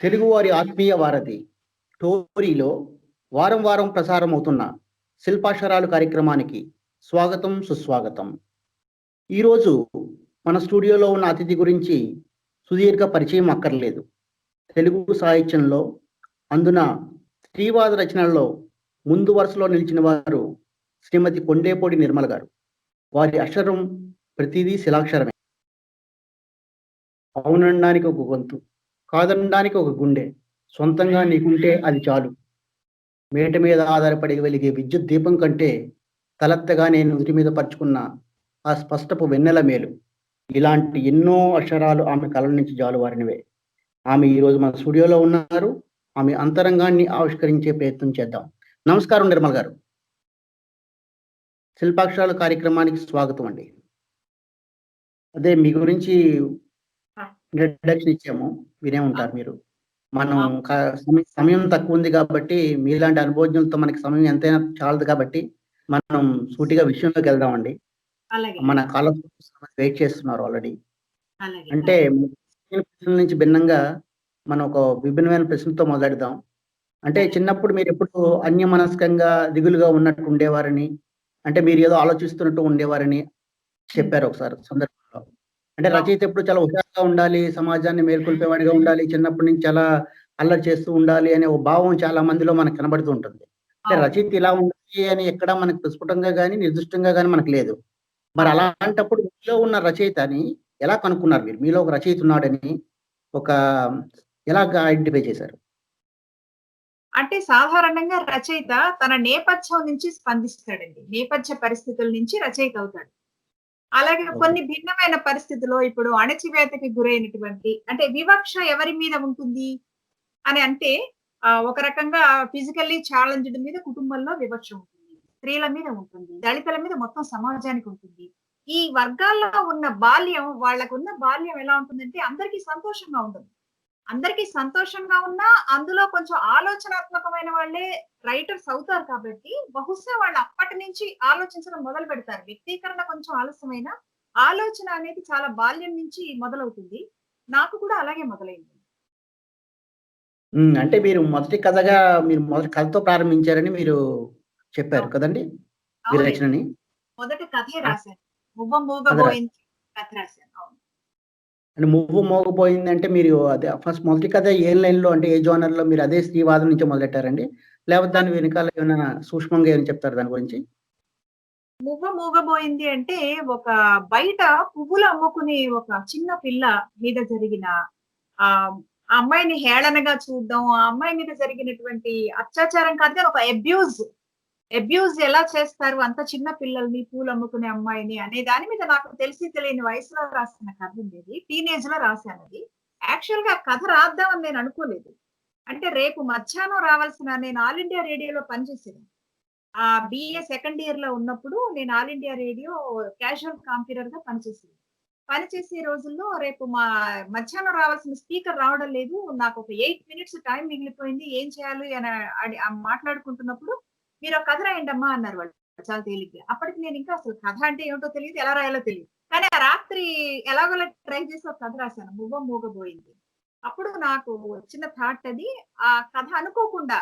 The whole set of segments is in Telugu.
తెలుగువారి ఆత్మీయ వారధి టోరీలో వారం వారం ప్రసారమవుతున్న శిల్పాక్షరాలు కార్యక్రమానికి స్వాగతం, సుస్వాగతం. ఈరోజు మన స్టూడియోలో ఉన్న అతిథి గురించి సుదీర్ఘ పరిచయం అక్కర్లేదు. తెలుగు సాహిత్యంలో అందున స్త్రీవాద రచనల్లో ముందు వరుసలో నిలిచిన వారు శ్రీమతి కొండేపూడి నిర్మల గారు. వారి అక్షరం ప్రతిదీ శిలాక్షరమే. అవుననడానికి ఒక గొంతు, కాదనడానికి ఒక గుండె, సొంతంగా నీకుంటే అది చాలు. మేట మీద ఆధారపడి వెలిగే విద్యుత్ దీపం కంటే తలెత్తగానే నుదుటి మీద పరుచుకున్న ఆ స్పష్టపు వెన్నెల మేలు. ఇలాంటి ఎన్నో అక్షరాలు ఆమె కలం నుంచి జాలువారినవే. ఆమె ఈరోజు మన స్టూడియోలో ఉన్నారు. ఆమె అంతరంగాన్ని ఆవిష్కరించే ప్రయత్నం చేద్దాం. నమస్కారం నిర్మల్ గారు. శిల్పాక్షరాలు కార్యక్రమానికి స్వాగతం అండి. అదే మీ గురించి ఇంట్రడక్షన్ ఇచ్చాము, వినే ఉంటారు మీరు. మనం సమయం తక్కువ ఉంది కాబట్టి మీలాంటి అనుభవజ్ఞులతో మనకి సమయం ఎంతైనా చాలదు కాబట్టి మనం సూటిగా విషయంలోకి వెళ్దామండి. మన కాలం వెయిట్ చేస్తున్నారు ఆల్రెడీ. అంటే ప్రశ్నల నుంచి భిన్నంగా మనం ఒక విభిన్నమైన ప్రశ్నతో మొదలెడదాం. అంటే చిన్నప్పుడు మీరు ఎప్పుడు అన్యమనస్కంగా దిగులుగా ఉన్నట్టు ఉండేవారని, అంటే మీరు ఏదో ఆలోచిస్తున్నట్టు ఉండేవారని చెప్పారు ఒకసారి సందర్భంలో. అంటే రచయిత ఎప్పుడు చాలా హుషారుగా ఉండాలి, సమాజాన్ని మేల్కొల్పేవాడిగా ఉండాలి, చిన్నప్పటి నుంచి చాలా అల్లరి చేస్తూ ఉండాలి అనే ఒక భావం చాలా మందిలో మనకు కనబడుతూ ఉంటుంది. అంటే రచయిత ఇలా ఉండాలి అని ఎక్కడ మనకు ప్రస్ఫుటంగా గాని, నిర్దిష్టంగా గాని మనకు లేదు. మరి అలాంటప్పుడు మీలో ఉన్న రచయితని ఎలా కనుక్కున్నారు మీరు? మీలో ఒక రచయిత ఉన్నాడని ఒక ఎలాగా ఐడెంటిఫై చేశారు? అంటే సాధారణంగా రచయిత తన నేపథ్యం నుంచి స్పందిస్తాడండి. నేపథ్య పరిస్థితుల నుంచి రచయిత అవుతాడు. అలాగే కొన్ని భిన్నమైన పరిస్థితుల్లో ఇప్పుడు అణచివేతకి గురైనటువంటి అంటే వివక్ష ఎవరి మీద ఉంటుంది అని అంటే ఒక రకంగా ఫిజికల్లీ ఛాలెంజ్డ్ మీద కుటుంబంలో వివక్ష ఉంటుంది. స్త్రీల మీద ఉంటుంది. దళితుల మీద మొత్తం సమాజానికి ఉంటుంది. ఈ వర్గాల్లో ఉన్న బాల్యం వాళ్ళకున్న బాల్యం ఎలా ఉంటుందంటే అందరికీ సంతోషంగా ఉంటుంది. అందరికీ సంతోషంగా ఉన్నా అందులో కొంచెం ఆలోచనాత్మకమైన వాళ్ళే రైటర్స్ అవుతారు కాబట్టి బహుశా వాళ్ళు అప్పటి నుంచి ఆలోచించడం మొదలు పెడతారు. వ్యక్తీకరణ కొంచెం ఆలస్యమైన ఆలోచన అనేది చాలా బాల్యం నుంచి మొదలవుతుంది. నాకు కూడా అలాగే మొదలైంది. అంటే మీరు మొదటి కథతో ప్రారంభించారని మీరు చెప్పారు కదండి మీ రచనని? మొదటి కథే రాశాను. మువ్వ మూగబోయింది కథ రాశాను. అంటే మువ్వు మోగపోయిందంటే మీరు అదే ఫస్ట్ మొదటి కథ ఏ లైన్‌లో, అంటే ఏ జోనర్‌లో మీరు అదే స్త్రీవాదం నుంచే మొదలెట్టారండి? లేకపోతే దాని వెనకాల ఏమైనా సూక్ష్మంగా ఏమైనా చెప్తారా దాని గురించి? మువ్వ మూగబోయింది అంటే ఒక బయట పువ్వులు అమ్ముకునే ఒక చిన్న పిల్ల మీద జరిగిన ఆ అమ్మాయిని హేళనగా చూడడం, ఆ అమ్మాయి మీద జరిగినటువంటి అత్యాచారం కాదు కానీ ఒక అబ్యూజ్ ఎలా చేస్తారు అంత చిన్న పిల్లల్ని, పూలు అమ్ముకునే అమ్మాయిని అనే దాని మీద నాకు తెలిసి తెలియని వయసులో రాసిన కథ ఉండేది. టీనేజ్ లో రాశాను అది. యాక్చువల్ గా కథ రాద్దామని నేను అనుకోలేదు. అంటే రేపు మధ్యాహ్నం రావాల్సిన నేను ఆల్ ఇండియా రేడియోలో పనిచేసేది. బిఏ సెకండ్ ఇయర్ లో ఉన్నప్పుడు నేను ఆల్ ఇండియా రేడియో క్యాజువల్ కాంపీరర్ గా పనిచేసేది. పనిచేసే రోజుల్లో రేపు మధ్యాహ్నం రావాల్సిన స్పీకర్ రావడం లేదు. నాకు ఒక 8 మినిట్స్ టైం మిగిలిపోయింది. ఏం చేయాలి అని మాట్లాడుకుంటున్నప్పుడు మీరు ఒక కథ రాయండమ్మా అన్నారు వాళ్ళు చాలా తేలిగ్గా. అప్పటికి నేను ఇంకా అసలు కథ అంటే ఏమిటో తెలియదు, ఎలా రాయాలో తెలియదు. కానీ ఆ రాత్రి ఎలాగోలా ట్రై చేసి ఒక కథ రాశాను. మువ్వ మూగబోయింది. అప్పుడు నాకు వచ్చిన థాట్ అది. ఆ కథ అనుకోకుండా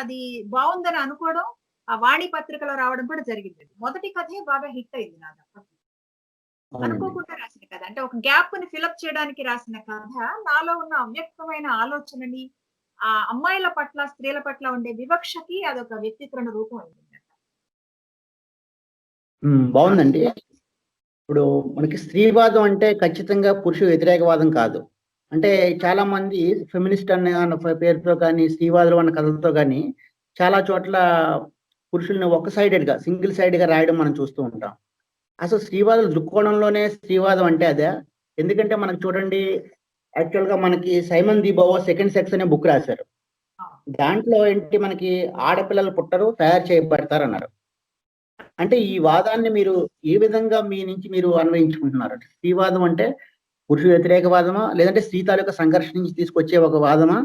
అది బాగుందని అనుకోవడం, ఆ వాణి పత్రికలో రావడం కూడా జరిగింది. మొదటి కథే బాగా హిట్ అయింది నాది అప్పట్లో. అనుకోకుండా రాసిన కథ. అంటే ఒక గ్యాప్ ని ఫిలప్ చేయడానికి రాసిన కథ నాలో ఉన్న అవ్యక్తమైన ఆలోచనని, ఆ అమ్మాయిల పట్ల, స్త్రీల పట్ల ఉండే వివక్షకి అదొక వ్యక్తీకరణ రూపం అయింది. బాగుందండి. ఇప్పుడు మనకి స్త్రీవాదం అంటే ఖచ్చితంగా పురుష వ్యతిరేకవాదం కాదు. అంటే చాలా మంది ఫెమినిస్ట్ అన్న పేరుతో కానీ, స్త్రీవాదులు అన్న కథలతో కానీ చాలా చోట్ల పురుషుల్ని సింగిల్ సైడెడ్‌గా రాయడం మనం చూస్తూ ఉంటాం. అసలు స్త్రీవాదుల దృక్కోణంలోనే స్త్రీవాదం అంటే అదా? ఎందుకంటే మనకు చూడండి, యాక్చువల్‌గా మనకి సైమన్ ది బోవో 'సెకండ్ సెక్స్' అనే బుక్ రాశారు. దాంట్లో ఏంటి, మనకి ఆడపిల్లలు పుట్టరు, తయారు చేయబడతారన్నారు. అంటే ఈ వాదాన్ని మీరు ఏ విధంగా మీ నుంచి మీరు అన్వయించుకుంటున్నారు? స్త్రీవాదం అంటే పురుష వ్యతిరేకవాదమా? లేదంటే స్త్రీ తాలూకా సంఘర్షణ నుంచి తీసుకొచ్చే ఒక వాదమా?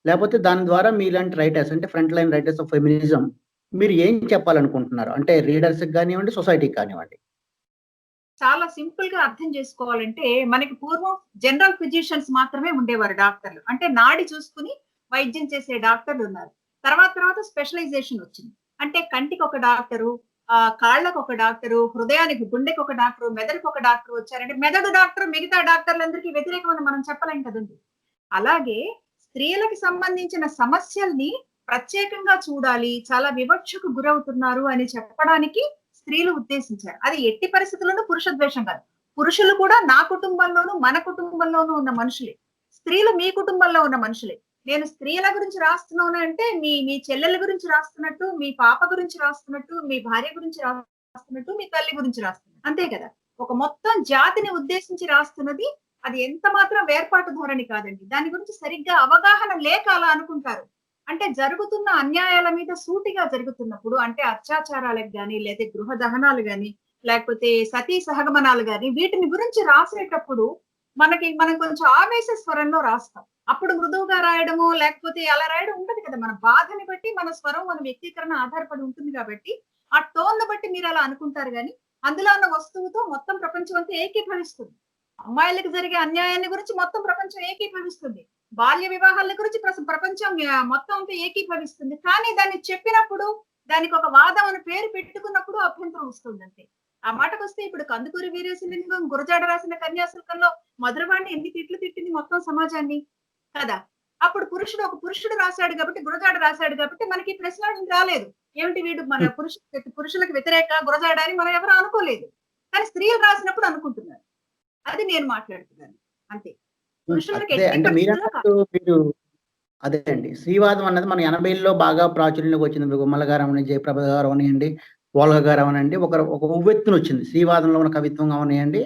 లేపోతే దాని ద్వారా మీలాంటి రైటర్స్, అంటే front line writers of feminism, మీరు ఏం చెప్పాలనుకుంటున్నారు? అంటే రీడర్స్‌కి గానివ్వండి, సొసైటీకి కానివ్వండి. చాలా సింపుల్ గా అర్థం చేసుకోవాలంటే మనకి పూర్వం జనరల్ ఫిజిషియన్స్ మాత్రమే ఉండేవారు డాక్టర్లు. అంటే నాడి చూసుకుని వైద్యం చేసే డాక్టర్లు ఉన్నారు. తర్వాత స్పెషలైజేషన్ వచ్చింది. అంటే కంటికి ఒక డాక్టరు, కాళ్ళకు ఒక డాక్టరు, హృదయానికి గుండెకి ఒక డాక్టరు, మెదడుకి ఒక డాక్టరు వచ్చారంటే మెదడు డాక్టర్ మిగతా డాక్టర్లందరికీ వ్యతిరేకమని మనం చెప్పలేం కదండీ. అలాగే స్త్రీలకి సంబంధించిన సమస్యల్ని ప్రత్యేకంగా చూడాలి. చాలా వివక్షకు గురవుతున్నారు అని చెప్పడానికి స్త్రీలు ఉద్దేశించారు. అది ఎట్టి పరిస్థితుల్లోనూ పురుష ద్వేషం కాదు. పురుషులు కూడా నా కుటుంబంలోనూ, మన కుటుంబంలోనూ ఉన్న మనుషులే. స్త్రీలు మీ కుటుంబంలో ఉన్న మనుషులే. నేను స్త్రీల గురించి రాస్తున్నాను అంటే మీ మీ చెల్లెల గురించి రాస్తున్నట్టు, మీ పాప గురించి రాస్తున్నట్టు, మీ భార్య గురించి రాస్తున్నట్టు, మీ తల్లి గురించి రాస్తున్నట్టు. అంతే కదా! ఒక మొత్తం జాతిని ఉద్దేశించి రాస్తున్నది అది ఎంత మాత్రం వేర్పాటు ధోరణి కాదండి. దాని గురించి సరిగ్గా అవగాహన లేక అలా అనుకుంటారు. అంటే జరుగుతున్న అన్యాయాల మీద సూటిగా జరుగుతున్నప్పుడు అంటే అత్యాచారాలకు గాని, లేదా గృహ దహనాలు గాని, లేకపోతే సతీ సహగమనాలు గాని వీటిని గురించి రాసేటప్పుడు మనం కొంచెం ఆవేశ స్వరంలో రాస్తాం. అప్పుడు మృదువుగా రాయడమో, లేకపోతే అలా రాయడం ఉంటది కదా! మన బాధని బట్టి మన స్వరం, మన వ్యక్తీకరణ ఆధారపడి ఉంటుంది కాబట్టి, ఆ టోన్‌ని బట్టి మీరలా అనుకుంటారు గానీ, అందులో ఉన్న వస్తువుతో మొత్తం ప్రపంచం అంతా ఏకీభవిస్తుంది. అమ్మాయిలకి జరిగే అన్యాయాన్ని గురించి మొత్తం ప్రపంచం ఏకీభవిస్తుంది. బాల్య వివాహాల గురించి ప్రపంచం మొత్తం అంతా ఏకీభవిస్తుంది. కానీ దాన్ని చెప్పినప్పుడు, దానికొక వాదం అని పేరు పెట్టుకున్నప్పుడు అభ్యంతరం వస్తుందంతే. ఆ మాటకొస్తే ఇప్పుడు 'కందుకూరి వీరేశలింగం' గురజాడ రాసిన కన్యాశుల్కంలో మధురవాణి ఎన్ని తిట్లు తిట్టింది మొత్తం సమాజాన్ని. కదా! అప్పుడు ఒక పురుషుడు రాసాడు కాబట్టి, గురజాడ రాసాడు కాబట్టి మనకి ఈ ప్రశ్న రాలేదు. ఏమిటి వీడు మన పురుషులకు వ్యతిరేక గురజాడ అని మనం ఎవరు అనుకోలేదు. కానీ స్త్రీలు రాసినప్పుడు అనుకుంటున్నారు. అది నేను మాట్లాడుతున్నాను. అంతే. పురుషులకు అదే ఎట్టి అంటే పరిస్థితుల్లో కాదు. మీరు అదే అండి. శ్రీవాదం అన్నది మన 80ల్లో బాగా ప్రాచుర్యంలోకి వచ్చింది. గుమ్మల గారు అవని, జయప్రభ గారు అవనియండి, పోల్గ గారు అవనండి, ఒక ఉవ్వెత్తునొచ్చింది. శ్రీవాదంలో ఉన్న కవిత్వం అవనియండి,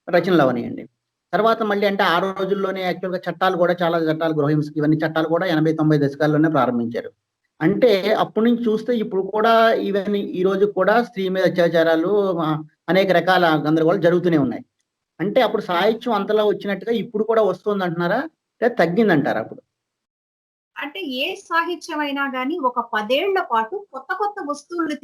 రచనలు అవనియండి. తర్వాత మళ్ళీ అంటే ఆ రోజుల్లోనే యాక్చువల్‌గా చట్టాలు కూడా చాలా చట్టాలు గృహహింస ఇవన్నీ చట్టాలు కూడా 80, 90 దశకాల్లోనే ప్రారంభించారు. అంటే అప్పటి నుంచి చూస్తే ఇప్పుడు కూడా ఈవెన్ ఈ రోజు కూడా స్త్రీ మీద అత్యాచారాలు అనేక రకాల గందరగోళాలు జరుగుతూనే ఉన్నాయి. అంటే అప్పుడు సాహిత్యం అంతలా వచ్చినట్టుగా ఇప్పుడు కూడా వస్తుందంటున్నారా? లేదా తగ్గిందంటారా అప్పుడు? అంటే ఏ సాహిత్యం అయినా గాని ఒక 10 ఏళ్ల పాటు కొత్త వస్తువుల్ని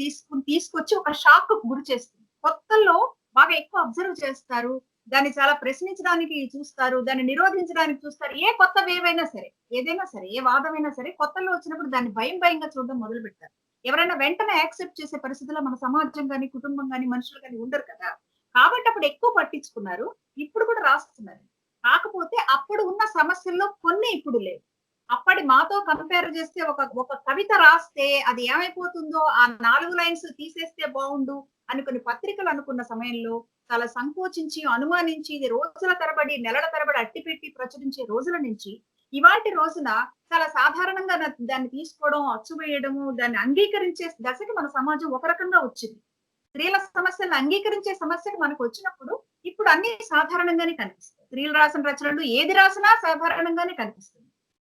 తీసుకొచ్చి ఒక షాక్‌కు గురి చేస్తుంది. కొత్తల్లో బాగా ఎక్కువ అబ్జర్వ్ చేస్తారు. దాన్ని చాలా ప్రశ్నించడానికి చూస్తారు. దాన్ని నిరోధించడానికి చూస్తారు. ఏ కొత్త వేవైనా సరే, ఏదైనా సరే, ఏ వాదమైనా సరే కొత్తల్లో వచ్చినప్పుడు దాన్ని భయంగా చూడడం మొదలుపెడతారు. ఎవరైనా వెంటనే యాక్సెప్ట్ చేసే పరిస్థితిలో మన సమాజం గాని, కుటుంబం గాని, మనుషులు గాని ఉండరు కదా! కాబట్టి అప్పుడు ఎక్కువ పట్టించుకున్నారు. ఇప్పుడు కూడా రాస్తున్నారు. కాకపోతే అప్పుడు ఉన్న సమస్యల్లో కొన్ని ఇప్పుడు లేవు. అప్పటి మాతో కంపేర్ చేస్తే ఒక కవిత రాస్తే అది ఏమైపోతుందో ఆ 4 లైన్స్ తీసేస్తే బావుండు అని కొన్ని పత్రికలు అనుకున్న సమయంలో చాలా సంకోచించి, అనుమానించి ఇది రోజుల తరబడి, నెలల తరబడి అట్టిపెట్టి ప్రచురించే రోజుల నుంచి ఇవాల్టి రోజున చాలా సాధారణంగా దాన్ని తీసుకోవడం, అచ్చువేయడము, దాన్ని అంగీకరించే దశకి మన సమాజం ఒక రకంగా వచ్చింది. స్త్రీల సమస్యలను అంగీకరించే సమస్యలు మనకొచ్చినప్పుడు ఇప్పుడు అన్నీ సాధారణంగానే కనిపిస్తాయి. స్త్రీలు రాసిన రచనలు ఏది రాసినా సాధారణంగానే కనిపిస్తుంది.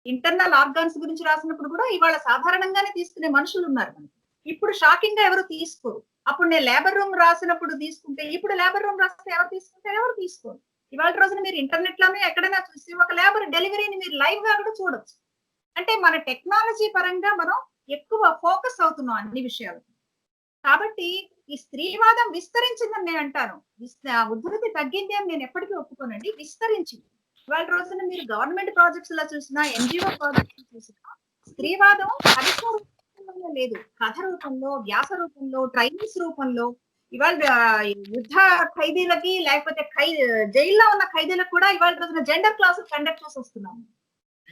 ఇంటర్నల్ ఆర్గాన్స్ గురించి రాసినప్పుడు కూడా ఇవాళ సాధారణంగానే తీసుకునే మనుషులున్నారు మనకి. ఇప్పుడు షాకింగ్‌గా ఎవరు తీసుకోరు. అప్పుడు నేను లేబర్ రూమ్ రాసినప్పుడు తీసుకుంటే, ఇప్పుడు లేబర్ రూమ్ రాస్తే ఎవరు తీసుకుంటారు? ఎవరు తీసుకోరు. ఇవాల్టి రోజున మీరు ఇంటర్నెట్‌లోనే ఎక్కడైనా చూసి ఒక లేబర్ డెలివరీని మీరు లైవ్‌గా కూడా చూడొచ్చు. అంటే మన టెక్నాలజీ పరంగా మనం ఎక్కువ ఫోకస్ అవుతున్నాం అన్ని విషయాలకి. కాబట్టి ఈ స్త్రీవాదం విస్తరించిందని నేను అంటాను. ఉద్ధృతి తగ్గింది అని నేను ఎప్పటికీ ఒప్పుకోనండి. విస్తరించింది. ఇవాళ రోజున మీరు గవర్నమెంట్ ప్రాజెక్ట్స్ లో చూసినా, ఎన్‌జీఓ ప్రాజెక్ట్స్ చూసినా స్త్రీవాదం కవిత్వ రూపంలో లేదు. కథ రూపంలో, వ్యాస రూపంలో, ట్రైనింగ్స్ రూపంలో ఇవాళ యుద్ధ ఖైదీలకి లేకపోతే జైల్లో ఉన్న ఖైదీలకు కూడా ఇవాళ రోజున జెండర్ క్లాసెస్ కండక్ట్ చేసి వస్తున్నాము.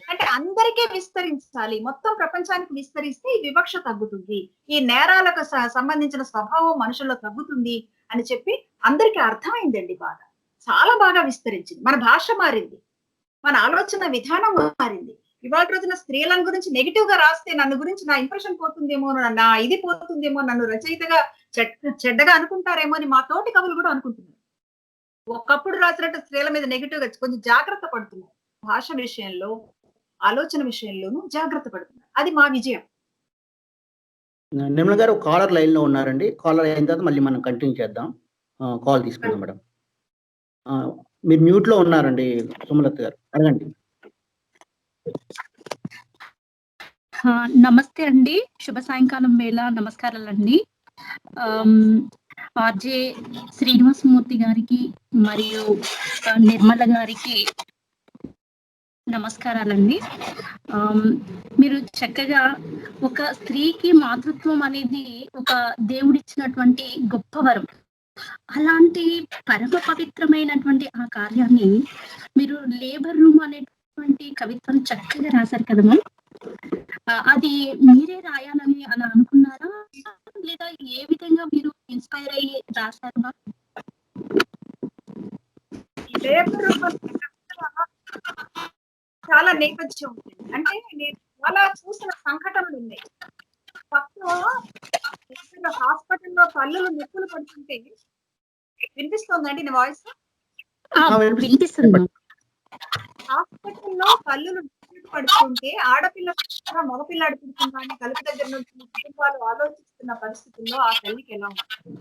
అంటే అందరికీ విస్తరించాలి. మొత్తం ప్రపంచానికి విస్తరిస్తే ఈ వివక్ష తగ్గుతుంది. ఈ నేరాలకు సంబంధించిన స్వభావం మనుషుల్లో తగ్గుతుంది అని చెప్పి అందరికీ అర్థమైందండి బాగా. చాలా బాగా విస్తరించింది. మన భాష మారింది. మన ఆలోచన విధానం మారింది. ఇవాళ రోజున స్త్రీలను గురించి నెగెటివ్‌గా రాస్తే నన్ను గురించి నా ఇంప్రెషన్ పోతుందేమో, నా ఇది పోతుందేమో, నన్ను రచయితగా చెడ్డగా అనుకుంటారేమో అని మా తోటి కవులు కూడా అనుకుంటున్నారు. ఒకప్పుడు రాసినట్టు స్త్రీల మీద నెగెటివ్‌గా కొంచెం జాగ్రత్త పడుతున్నారు. భాష విషయంలో, ఆలోచన విషయంలోనూ జాగ్రత్త పడుతున్నారు. అది మా విజయం. నిర్మల గారు కాలర్ లైన్‌లో ఉన్నారండి. కాలర్ అయిన తర్వాత మళ్ళీ మనం కంటిన్యూ చేద్దాం. కాల్ తీసుకుందాం మేడం. మీరు మ్యూట్‌లో ఉన్నారండి సుమలత గారు. అడగండి. నమస్తే అండి. శుభ సాయంకాలం వేళ నమస్కారాలండి. ఆర్‌జే శ్రీనివాసమూర్తి గారికి మరియు నిర్మల గారికి నమస్కారాలండి. మీరు చక్కగా ఒక స్త్రీకి మాతృత్వం అనేది ఒక దేవుడిచ్చినటువంటి గొప్ప వరం. అలాంటి పరమ పవిత్రమైనటువంటి ఆ కార్యాన్ని మీరు 'లేబర్ రూమ్' అనేటువంటి కవిత్వాన్ని చక్కగా రాశారు కదా మ్యామ్. అది మీరే రాయాలని అలా అనుకున్నారా? లేదా ఏ విధంగా మీరు ఇన్‌స్పైర్ అయ్యి రాసారు మ్యామ్? లేబర్ రూమ్ చాలా నేపథ్యం ఉంటుంది. అంటే నేను చాలా చూసిన సంఘటనలు ఉన్నాయి. పక్కన హాస్పిటల్‌లో తల్లులు నొప్పులు పడుతుంటే వినిపిస్తోందండి నా వాయిస్? వినిపిస్తుంది మ్యామ్. హాస్పిటల్‌లో తల్లులు నొప్పులు పడుతుంటే ఆడపిల్ల మగపిల్లాడు పుడుతుందని కలుపు దగ్గర నుంచి కుటుంబాలు ఆలోచిస్తున్న పరిస్థితుల్లో ఆ తల్లికి ఎలా ఉంటుంది?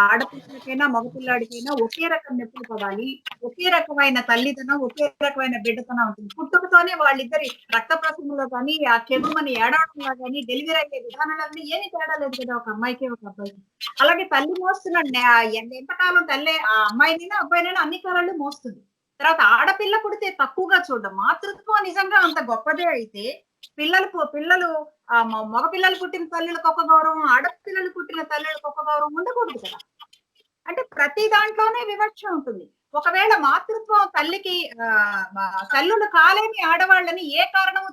ఆడపిల్లలకైనా మగపిల్లాడికైనా ఒకే రకం నొప్పులు పడాలి. ఒకే రకమైన తల్లితనం, ఒకే రకమైన బిడ్డతనం ఉంటుంది. పుట్టుకతోనే వాళ్ళిద్దరి రక్త ప్రసరణలో కానీ, ఆ కెవ్వుమని ఏడవడంలో గానీ, డెలివరీ అయ్యే విధానాలన్నీ ఏమీ తేడా లేదు కదా! ఒక అమ్మాయికి, ఒక అబ్బాయికి. అలాగే తల్లి మోస్తున్న ఎంతకాలం తల్లే ఆ అమ్మాయినైనా, అబ్బాయినైనా అన్ని కాలాలు మోస్తుంది. తర్వాత ఆడపిల్ల పుడితే తక్కువగా చూడడం. మాతృత్వం నిజంగా అంత గొప్పదే అయితే, పిల్లలు మగ పిల్లలు పుట్టిన తల్లులకు ఒక గౌరవం, ఆడపిల్లలు పుట్టిన తల్లులకు ఒక గౌరవం ఉండకూడదు కదా! అంటే ప్రతి దాంట్లోనే వివక్ష ఉంటుంది. ఒకవేళ మాతృత్వం తల్లికి తల్లులు కాలేని ఆడవాళ్ళని ఏ కారణం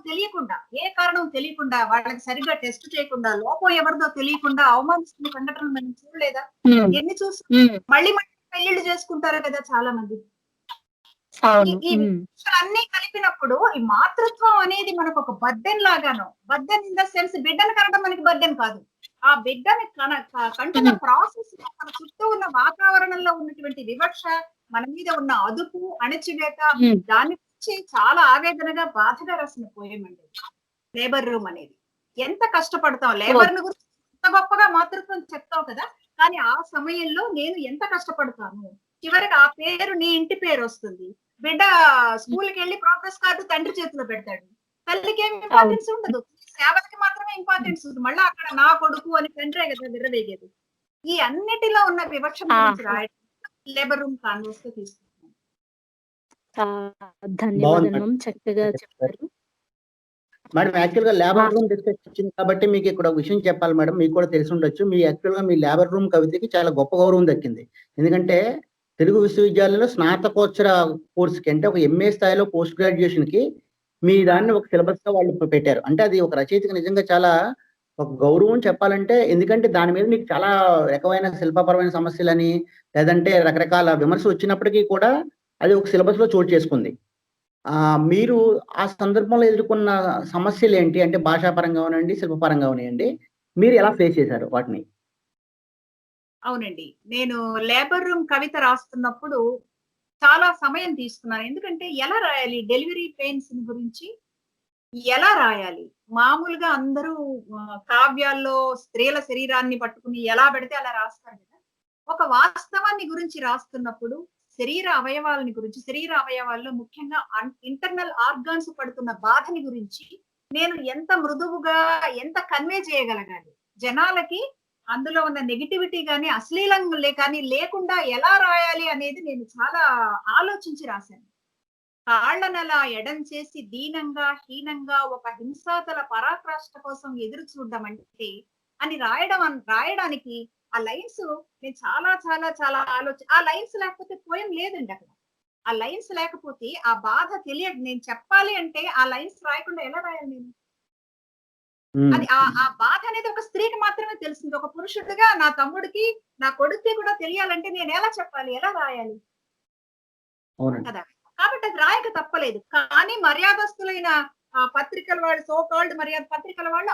తెలియకుండా వాళ్ళకి సరిగ్గా టెస్ట్ చేయకుండా, లోపం ఎవరిదో తెలియకుండా అవమానిస్తున్న సంఘటనలు మనం చూడలేదా? ఎన్ని చూసి మళ్ళీ మళ్ళీ పెళ్లిళ్ళు చేసుకుంటారు కదా చాలా మంది. ఈ విషయాలన్నీ కలిపినప్పుడు ఈ మాతృత్వం అనేది మనకు ఒక బర్డెన్ లాగాను. బర్డెన్ ఇన్ ద సెన్స్ బిడ్డను కనడం మనకి బర్డెన్ కాదు. ఆ బిడ్డని కంటున్న ప్రాసెస్ మన చుట్టూ ఉన్న వాతావరణంలో ఉన్నటువంటి వివక్ష, మన మీద ఉన్న అదుపు, అణచివేత, దాని గురించి చాలా ఆవేదనగా, బాధగా రాసిన పోయం అండి లేబర్ రూమ్ అనేది. ఎంత కష్టపడతాం లేబర్ ను గురించి ఎంత గొప్పగా మాతృత్వం చెప్తావు కదా! కానీ ఆ సమయంలో నేను ఎంత కష్టపడతాను. చివరికి ఆ పేరు నీ ఇంటి పేరు వస్తుంది. బిడ్డ స్కూల్‌కి వెళ్లి ప్రోగ్రెస్ కార్డ్ తండ్రి చేతిలో పెడతాడు. తల్లికి ఏమి ఇంపార్టెన్స్ ఉండదు. సేవలకి మాత్రమే ఇంపార్టెన్స్ ఉంది. మళ్ళా అక్కడ నా కొడుకు అని తండ్రే కదా విర్రవీగేది. ఈ అన్నిటిలో ఉన్న వివక్ష గురించి రాయడం లేబర్ రూమ్ కాన్వాస్ గా తీసుకుంటున్నాను. ధన్యవాదాలు మ్యామ్. చక్కగా చెప్పారు. మేడం యాక్చువల్‌గా లేబర్ రూమ్ డిస్కషన్ వచ్చింది కాబట్టి మీకు ఇక్కడ ఒక విషయం చెప్పాలి మేడం. మీకు కూడా తెలిసి ఉండొచ్చు. మీ లేబర్ రూమ్ కవితకి చాలా గొప్ప గౌరవం దక్కింది. ఎందుకంటే తెలుగు విశ్వవిద్యాలయంలో స్నాతకోత్తర కోర్స్‌కి అంటే ఒక ఎంఏ స్థాయిలో పోస్ట్ గ్రాడ్యుయేషన్‌కి మీ దాన్ని ఒక సిలబస్‌గా వాళ్ళు పెట్టారు. అంటే అది ఒక రచయితకి నిజంగా చాలా ఒక గౌరవం చెప్పాలంటే ఎందుకంటే దాని మీద మీకు చాలా రకమైన శిల్పపరమైన సమస్యలని లేదంటే రకరకాల విమర్శలు వచ్చినప్పటికీ కూడా అది ఒక సిలబస్‌లో చోటు చేసుకుంది. మీరు ఆ సందర్భంలో ఎదుర్కొన్న సమస్యలేంటి? అంటే భాషాపరంగా అవనండి, శిల్పపరంగా అవనియండి. మీరు ఎలా ఫేస్ చేశారు వాటిని? అవునండి. నేను లేబర్ రూమ్ కవిత రాస్తున్నప్పుడు చాలా సమయం తీసుకున్నాను. ఎందుకంటే ఎలా రాయాలి? డెలివరీ పెయిన్స్ గురించి ఎలా రాయాలి? మామూలుగా అందరూ కావ్యాల్లో స్త్రీల శరీరాన్ని పట్టుకుని ఎలా పెడితే అలా రాస్తారు కదా! ఒక వాస్తవాన్ని గురించి రాస్తున్నప్పుడు శరీర అవయవాల్లో ముఖ్యంగా ఇంటర్నల్ ఆర్గాన్స్ పడుతున్న బాధని గురించి నేను ఎంత మృదువుగా, ఎంత కన్వే చేయగలగాలి? జనాలకి అందులో ఉన్న నెగటివిటీ గాని, అశ్లీలం కానీ లేకుండా ఎలా రాయాలి అనేది నేను చాలా ఆలోచించి రాశాను. కాళ్ళనలా ఎడం చేసి దీనంగా, హీనంగా ఒక హింసాతల పరాకాష్ఠ కోసం ఎదురు చూడడం అంటే అని రాయడానికి ఆ లైన్స్ నేను చాలా చాలా చాలా ఆ లైన్స్ లేకపోతే పోయం లేదండి అక్కడ. ఆ లైన్స్ లేకపోతే ఆ బాధ తెలియదు. నేను చెప్పాలి అంటే ఆ లైన్స్ రాయకుండా ఎలా రాయాలి నేను? అది ఆ బాధ అనేది ఒక స్త్రీకి మాత్రమే తెలిసింది. ఒక పురుషుడిగా నా తమ్ముడికి, నా కొడుక్కి కూడా తెలియాలంటే నేను ఎలా చెప్పాలి? ఎలా రాయాలి? కదా! కాబట్టి అది రాయక తప్పలేదు. కానీ మర్యాదస్తులైన పత్రికల వాళ్ళు సో కాల్డ్ మర్యాద పత్రికల వాళ్ళు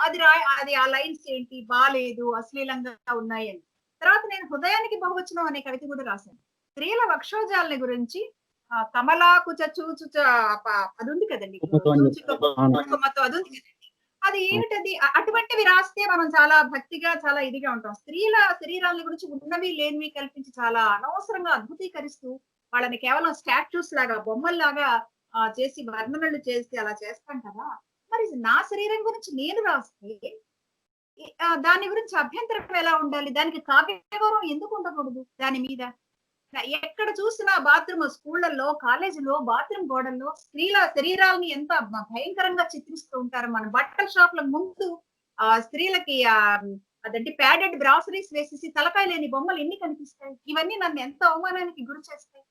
అది ఆ లైన్స్ ఏంటి బాలేదు, అశ్లీలంగా ఉన్నాయని. తర్వాత నేను హృదయానికి బహువచనం అనే కవిత కూడా రాశాను. స్త్రీల వక్షోజాలని గురించి కమలాకుచ చూచుచ అది ఉంది కదండి. చూచుకమతో అది ఉంది కదండి. అది ఏమిటది? అటువంటివి రాస్తే మనం చాలా భక్తిగా, చాలా ఇదిగా ఉంటాం. స్త్రీల శరీరాల గురించి ఉన్నవి, లేనివి కల్పించి చాలా అనవసరంగా అద్భుతీకరిస్తూ వాళ్ళని కేవలం స్టాచ్యూస్ లాగా, బొమ్మల్లాగా చేసి వర్ణనలు చేసి అలా చేస్తాం కదా! మరి నా శరీరం గురించి నేను రాస్తే దాని గురించి అభ్యంతరం ఎలా ఉండాలి? దానికి కావ్య గౌరవం ఎందుకు ఉండకూడదు దాని మీద? ఎక్కడ చూసినా బాత్రూమ్ స్కూళ్ళల్లో, కాలేజీలో బాత్రూమ్ గోడల్లో స్త్రీల శరీరాలని ఎంత భయంకరంగా చిత్రిస్తూ ఉంటారు. మన బట్టల షాపుల ముందు స్త్రీలకి అదేంటి ప్యాడెడ్ గ్రాసరీస్ వేసేసి తలకాయ లేని బొమ్మలు ఎన్ని కనిపిస్తాయి. ఇవన్నీ నన్ను ఎంత అవమానానికి గురి చేస్తాయి.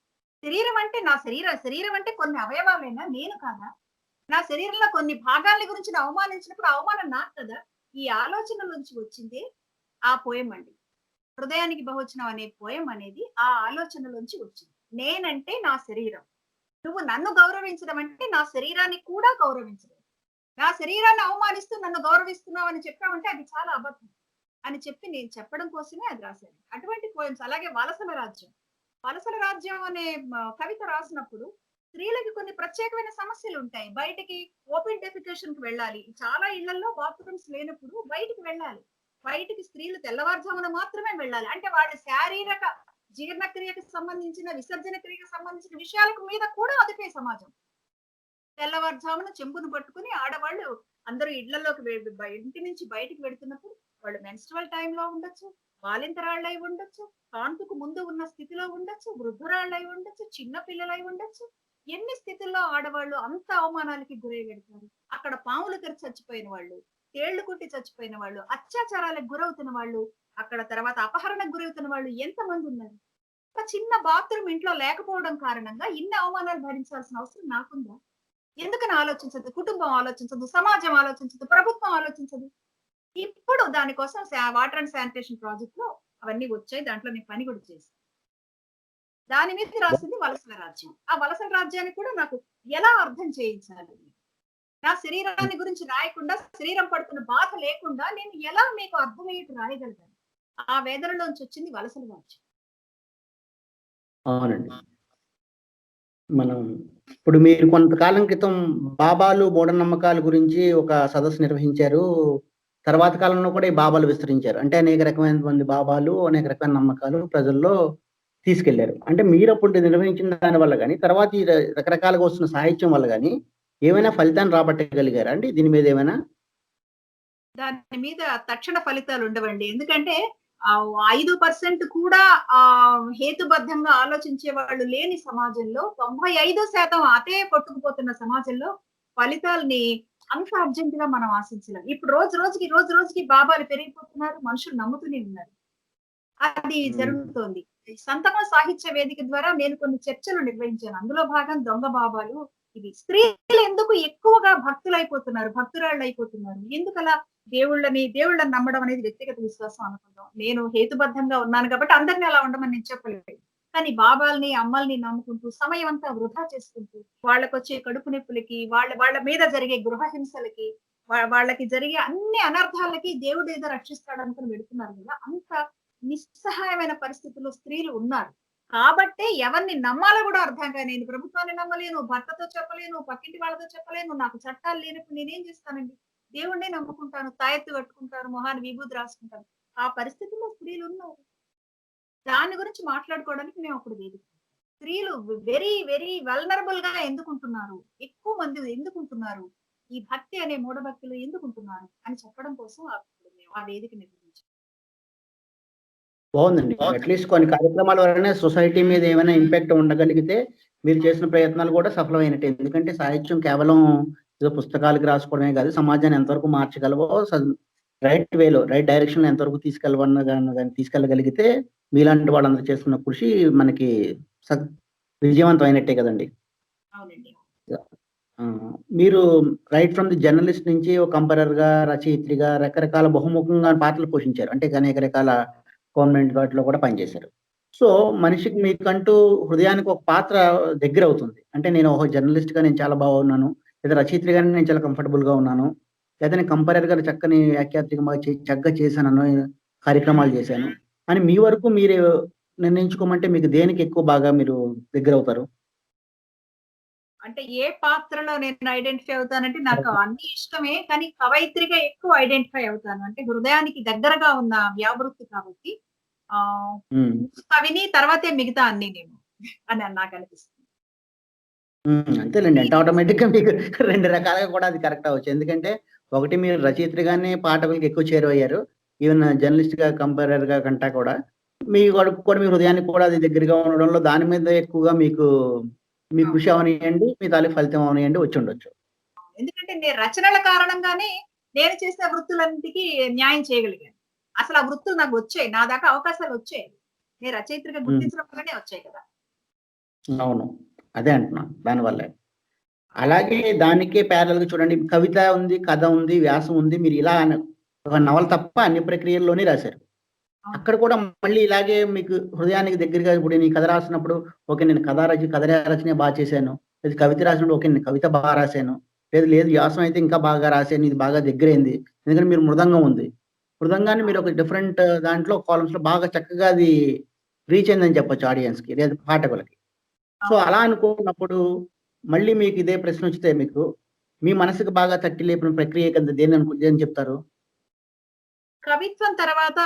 శరీరం అంటే నా శరీరం అంటే కొన్ని అవయవాలేనా, నేను కాదా? నా శరీరంలో కొన్ని భాగాల గురించి నేను అవమానించినప్పుడు అవమానం నాకు కదా. ఈ ఆలోచన నుంచి వచ్చింది ఆ పోయం అండి. హృదయానికి బహువచనం అనే పోయం అనేది ఆ ఆలోచనలోంచి వచ్చింది. నేనంటే నా శరీరం. నువ్వు నన్ను గౌరవించడం అంటే నా శరీరాన్ని కూడా గౌరవించడం. నా శరీరాన్ని అవమానిస్తూ నన్ను గౌరవిస్తున్నావు అని చెప్పావంటే అది చాలా అబద్ధం అని చెప్పి నేను చెప్పడం కోసమే అది రాశాను. అటువంటి పోయమ్స్. అలాగే వలసల రాజ్యం. వలసల రాజ్యం అనే కవిత రాసినప్పుడు స్త్రీలకి కొన్ని ప్రత్యేకమైన సమస్యలు ఉంటాయి. బయటికి ఓపెన్ డెఫికేషన్ కి వెళ్ళాలి. చాలా ఇళ్లలో బాత్రూమ్స్ లేనప్పుడు బయటికి వెళ్ళాలి. బయటికి స్త్రీలు తెల్లవారుజామున మాత్రమే వెళ్ళాలి. అంటే వాళ్ళ శారీరక జీర్ణక్రియకు సంబంధించిన, విసర్జన క్రియకు సంబంధించిన విషయాలకు మీద కూడా అదిపే సమాజం. తెల్లవారుజామున చెంబును పట్టుకుని ఆడవాళ్ళు అందరూ ఇళ్లలోకి ఇంటి నుంచి బయటికి వెడుతున్నప్పుడు వాళ్ళు మెన్స్ట్రువల్ టైంలో ఉండొచ్చు, బాలింతరాళ్ళై ఉండొచ్చు, కాన్పుకు ముందు ఉన్న స్థితిలో ఉండొచ్చు, వృద్ధురాళ్ళై ఉండొచ్చు, చిన్న పిల్లలై ఉండొచ్చు. ఎన్ని స్థితుల్లో ఆడవాళ్ళు అంత అవమానాలకి గురై వెళ్తారు. అక్కడ పాములు కరిచి చచ్చిపోయిన వాళ్ళు, తేళ్లు కుట్టి చచ్చిపోయిన వాళ్ళు, అత్యాచారాలకు గురవుతున్న వాళ్ళు, అక్కడ తర్వాత అపహరణకు గురవుతున్న వాళ్ళు ఎంతమంది ఉన్నారు. ఒక చిన్న బాత్రూమ్ ఇంట్లో లేకపోవడం కారణంగా ఇన్ని అవమానాలు భరించాల్సిన అవసరం నాకుందా? ఎందుకని ఆలోచించదు? కుటుంబం ఆలోచించదు, సమాజం ఆలోచించదు, ప్రభుత్వం ఆలోచించదు. ఇప్పుడు దానికోసం వాటర్ అండ్ శానిటేషన్ ప్రాజెక్ట్ లో అవన్నీ వచ్చాయి. దాంట్లో నేను పని కూడా చేశాను. దాని మీద రాసింది వలసల రాజ్యం. ఆ వలసల రాజ్యాన్ని కూడా నాకు ఎలా అర్థం చేయించాలి? నా శరీరాన్ని గురించి రాయకుండా, శరీరం పడుతున్న బాధ లేకుండా నేను ఎలా మీకు అర్థమయ్యేట్టు రాయగలిగాను? ఆ వేదనలోంచి వచ్చింది వలసల రాజ్యం. అవునండి. మనం ఇప్పుడు మీరు కొంతకాలం క్రితం బాబాలు, మూఢనమ్మకాల గురించి ఒక సదస్సు నిర్వహించారు. తర్వాత కాలంలో కూడా ఈ బాబాలు విస్తరించారు. అంటే అనేక రకమైన మంది బాబాలు, అనేక రకమైన నమ్మకాలు ప్రజల్లో తీసుకెళ్లారు. అంటే మీరప్పుడు నిర్వహించిన దాని వల్ల గాని, తర్వాత ఈ రకరకాలుగా వస్తున్న సాహిత్యం వల్ల గాని, ఏమైనా ఫలితాన్ని రాబట్టగలిగారా అండి దీని మీద ఏమైనా? దాని మీద తక్షణ ఫలితాలు ఉండవండి. ఎందుకంటే 5% కూడా హేతుబద్ధంగా ఆలోచించే వాళ్ళు లేని సమాజంలో 95% అతే కొట్టుకుపోతున్న సమాజంలో ఫలితాల్ని అంత అర్జెంట్ గా మనం ఆశించలేం. ఇప్పుడు రోజు రోజుకి బాబాలు పెరిగిపోతున్నారు. మనుషులు నమ్ముతూనే ఉన్నారు. అది జరుగుతోంది. సంతకం సాహిత్య వేదిక ద్వారా నేను కొన్ని చర్చలు నిర్వహించాను. అందులో భాగం దొంగ బాబాలు ఇవి. స్త్రీలు ఎందుకు ఎక్కువగా భక్తులైపోతున్నారు, భక్తురాళ్ళైపోతున్నారు? ఎందుకలా? దేవుళ్ళని నమ్మడం అనేది వ్యక్తిగత విశ్వాసం అనుకుందాం. నేను హేతుబద్ధంగా ఉన్నాను కాబట్టి అందరిని అలా ఉండమని నేను చెప్పలేదు. కానీ బాబాల్ని, అమ్మల్ని నమ్ముకుంటూ సమయం అంతా వృధా చేసుకుంటూ వాళ్ళకొచ్చే కడుపు నొప్పులకి, వాళ్ళ మీద జరిగే గృహ హింసలకి, వాళ్ళకి జరిగే అన్ని అనర్థాలకి దేవుడు ఏదో రక్షిస్తాడనుకుని వెళుతున్నారు కదా! అంత నిస్సహాయమైన పరిస్థితుల్లో స్త్రీలు ఉన్నారు. కాబట్టే ఎవరిని నమ్మాలో కూడా అర్థం కాదు. నేను ప్రభుత్వాన్ని నమ్మలేను, భర్తతో చెప్పలేను, పక్కింటి వాళ్ళతో చెప్పలేను. నాకు చట్టాలు లేనప్పుడు నేనేం చేస్తానండి? దేవుడినే నమ్ముకుంటాను. తాయెత్తు కట్టుకుంటాను, మొహాన్ని విభూది రాసుకుంటాను. ఆ పరిస్థితుల్లో స్త్రీలు ఉన్నారు. దాని గురించి మాట్లాడుకోవడానికి మేము అప్పుడు వేదిక. స్త్రీలు వెరీ, వెరీ వల్నరబుల్ గా ఎందుకుంటున్నారు? ఎక్కువ మంది ఎందుకుంటున్నారు? ఈ భక్తి అనే మూఢభక్తులు ఎందుకుంటున్నారు? అని చెప్పడం కోసం అప్పుడు మేము ఆ వేదిక నిర్వహించాం. బావుందండి. అట్‌లీస్ట్ కొన్ని కార్యక్రమాల వల్లనే సొసైటీ మీద ఏమైనా ఇంపాక్ట్ ఉండగలిగితే, మీరు చేసిన ప్రయత్నాలు కూడా సఫలమైనట్టే. ఎందుకంటే సాహిత్యం కేవలం ఏదో పుస్తకాలకి రాసుకోవడమే కాదు, సమాజాన్ని ఎంతవరకు మార్చగలవో రైట్ వేలో, రైట్ డైరెక్షన్‌లో ఎంతవరకు దాన్ని తీసుకెళ్ళగలిగితే, మీలాంటి వాళ్ళందరూ చేస్తున్న కృషి మనకి సక్ విజయవంతం అయినట్టే కదండీ! అవునండి. మీరు రైట్ ఫ్రమ్ ది జర్నలిస్ట్ నుంచి ఒక కంపరర్‌గా, రచయిత్రిగా రకరకాల బహుముఖంగా పాత్రలు పోషించారు. అంటే అనేక రకాల గవర్నమెంట్ వాటిలో కూడా పనిచేశారు. సో, మనిషికి మీకంటూ హృదయానికి ఒక పాత్ర దగ్గరవుతుంది. అంటే నేను ఓహో! జర్నలిస్ట్‌గా నేను చాలా బాగున్నాను. లేదా రచయిత్రిగానే నేను చాలా కంఫర్టబుల్‌గా ఉన్నాను. లేదా నేను కంపరర్‌గా చక్కని వ్యాఖ్యాత్రికగా చక్కగా చేశానను, కార్యక్రమాలు చేశాను. అని మీ వరకు మీరు నిర్ణయించుకోమంటే మీకు దేనికి ఎక్కువ బాగా మీరు దగ్గరవుతారు? అంటే ఏ పాత్రలో నేను ఐడెంటిఫై అవుతానంటే నాకు అన్ని ఇష్టమే. కానీ కవయిత్రిగా ఎక్కువ ఐడెంటిఫై అవుతాను. అంటే హృదయానికి దగ్గరగా ఉన్న వ్యావృత్తి కాబట్టి ఆహ్, హ్మ్. కవిని తర్వాతే మిగతా అన్నీ నేను అని నాకనిపిస్తుంది. అంతేలెండి. అంటే ఆటోమేటిక్‌గా మీకు 2 రకాలుగా కూడా అది కరెక్ట్ అవ్వచ్చు. ఎందుకంటే ఒకటి మీరు రచయిత్రిగానే పాఠకులకి ఎక్కువ చేరువయ్యారు. ఈవెన్ జర్నలిస్ట్‌గా, కంపేరర్‌గా కంటా కూడా మీ వరకు కూడా మీ హృదయానికి కూడా అది దగ్గరగా ఉండడంలో దాని మీద ఎక్కువగా మీకు మీ అవును. కృషి అవనియండి, మీ తాలూకు ఫలితం అవనియండి వచ్చుండొచ్చు. ఎందుకంటే నేను రచనల కారణంగానే నేను చేసిన వృత్తులన్నిటికి న్యాయం చేయగలిగాను. అసలు ఆ వృత్తులు నాకు వచ్చాయి. నా దాకా అవకాశాలొచ్చాయి. నేను రచయిత్రిగా హ్మ్. గుర్తించడం వల్లనే వచ్చాయి కదా! అవును. అదే అంటున్నాను. దానివల్లే. అలాగే దానికే ప్యారలల్‌గా చూడండి కవిత ఉంది, కథ ఉంది, వ్యాసం ఉంది. మీరు ఇలా ఒక నవల తప్ప అన్ని ప్రక్రియల్లోని రాశారు. అవును. అక్కడ కూడా మళ్ళీ ఇలాగే మీకు హృదయానికి దగ్గరగా ఇప్పుడు నేను కథ రాసినప్పుడు ఓకే. నేను కథ రచనే బా చేశాను. లేదు కవిత రాసినప్పుడు ఓకే. నేను కవిత బా రాశాను. లేదు వ్యాసం అయితే ఇంకా బాగా రాశాను. ఇది బాగా దగ్గరైంది. ఎందుకంటే మీరు మృదంగం ఉంది. మృదంగాన్ని మీరు ఒక డిఫరెంట్ దాంట్లో కాలమ్స్‌లో బాగా చక్కగా అది రీచ్ అయిందని చెప్పొచ్చు ఆడియన్స్‌కి లేదా పాఠకులకి. సో, అవును. అలా అనుకున్నప్పుడు మళ్ళీ మీకు ఇదే ప్రశ్నొచ్చితే మీకు మీ మనసుకు బాగా తట్టి లేపిన ప్రక్రియ కింద దేన్ని చెప్తారు? కవిత్వం తర్వాత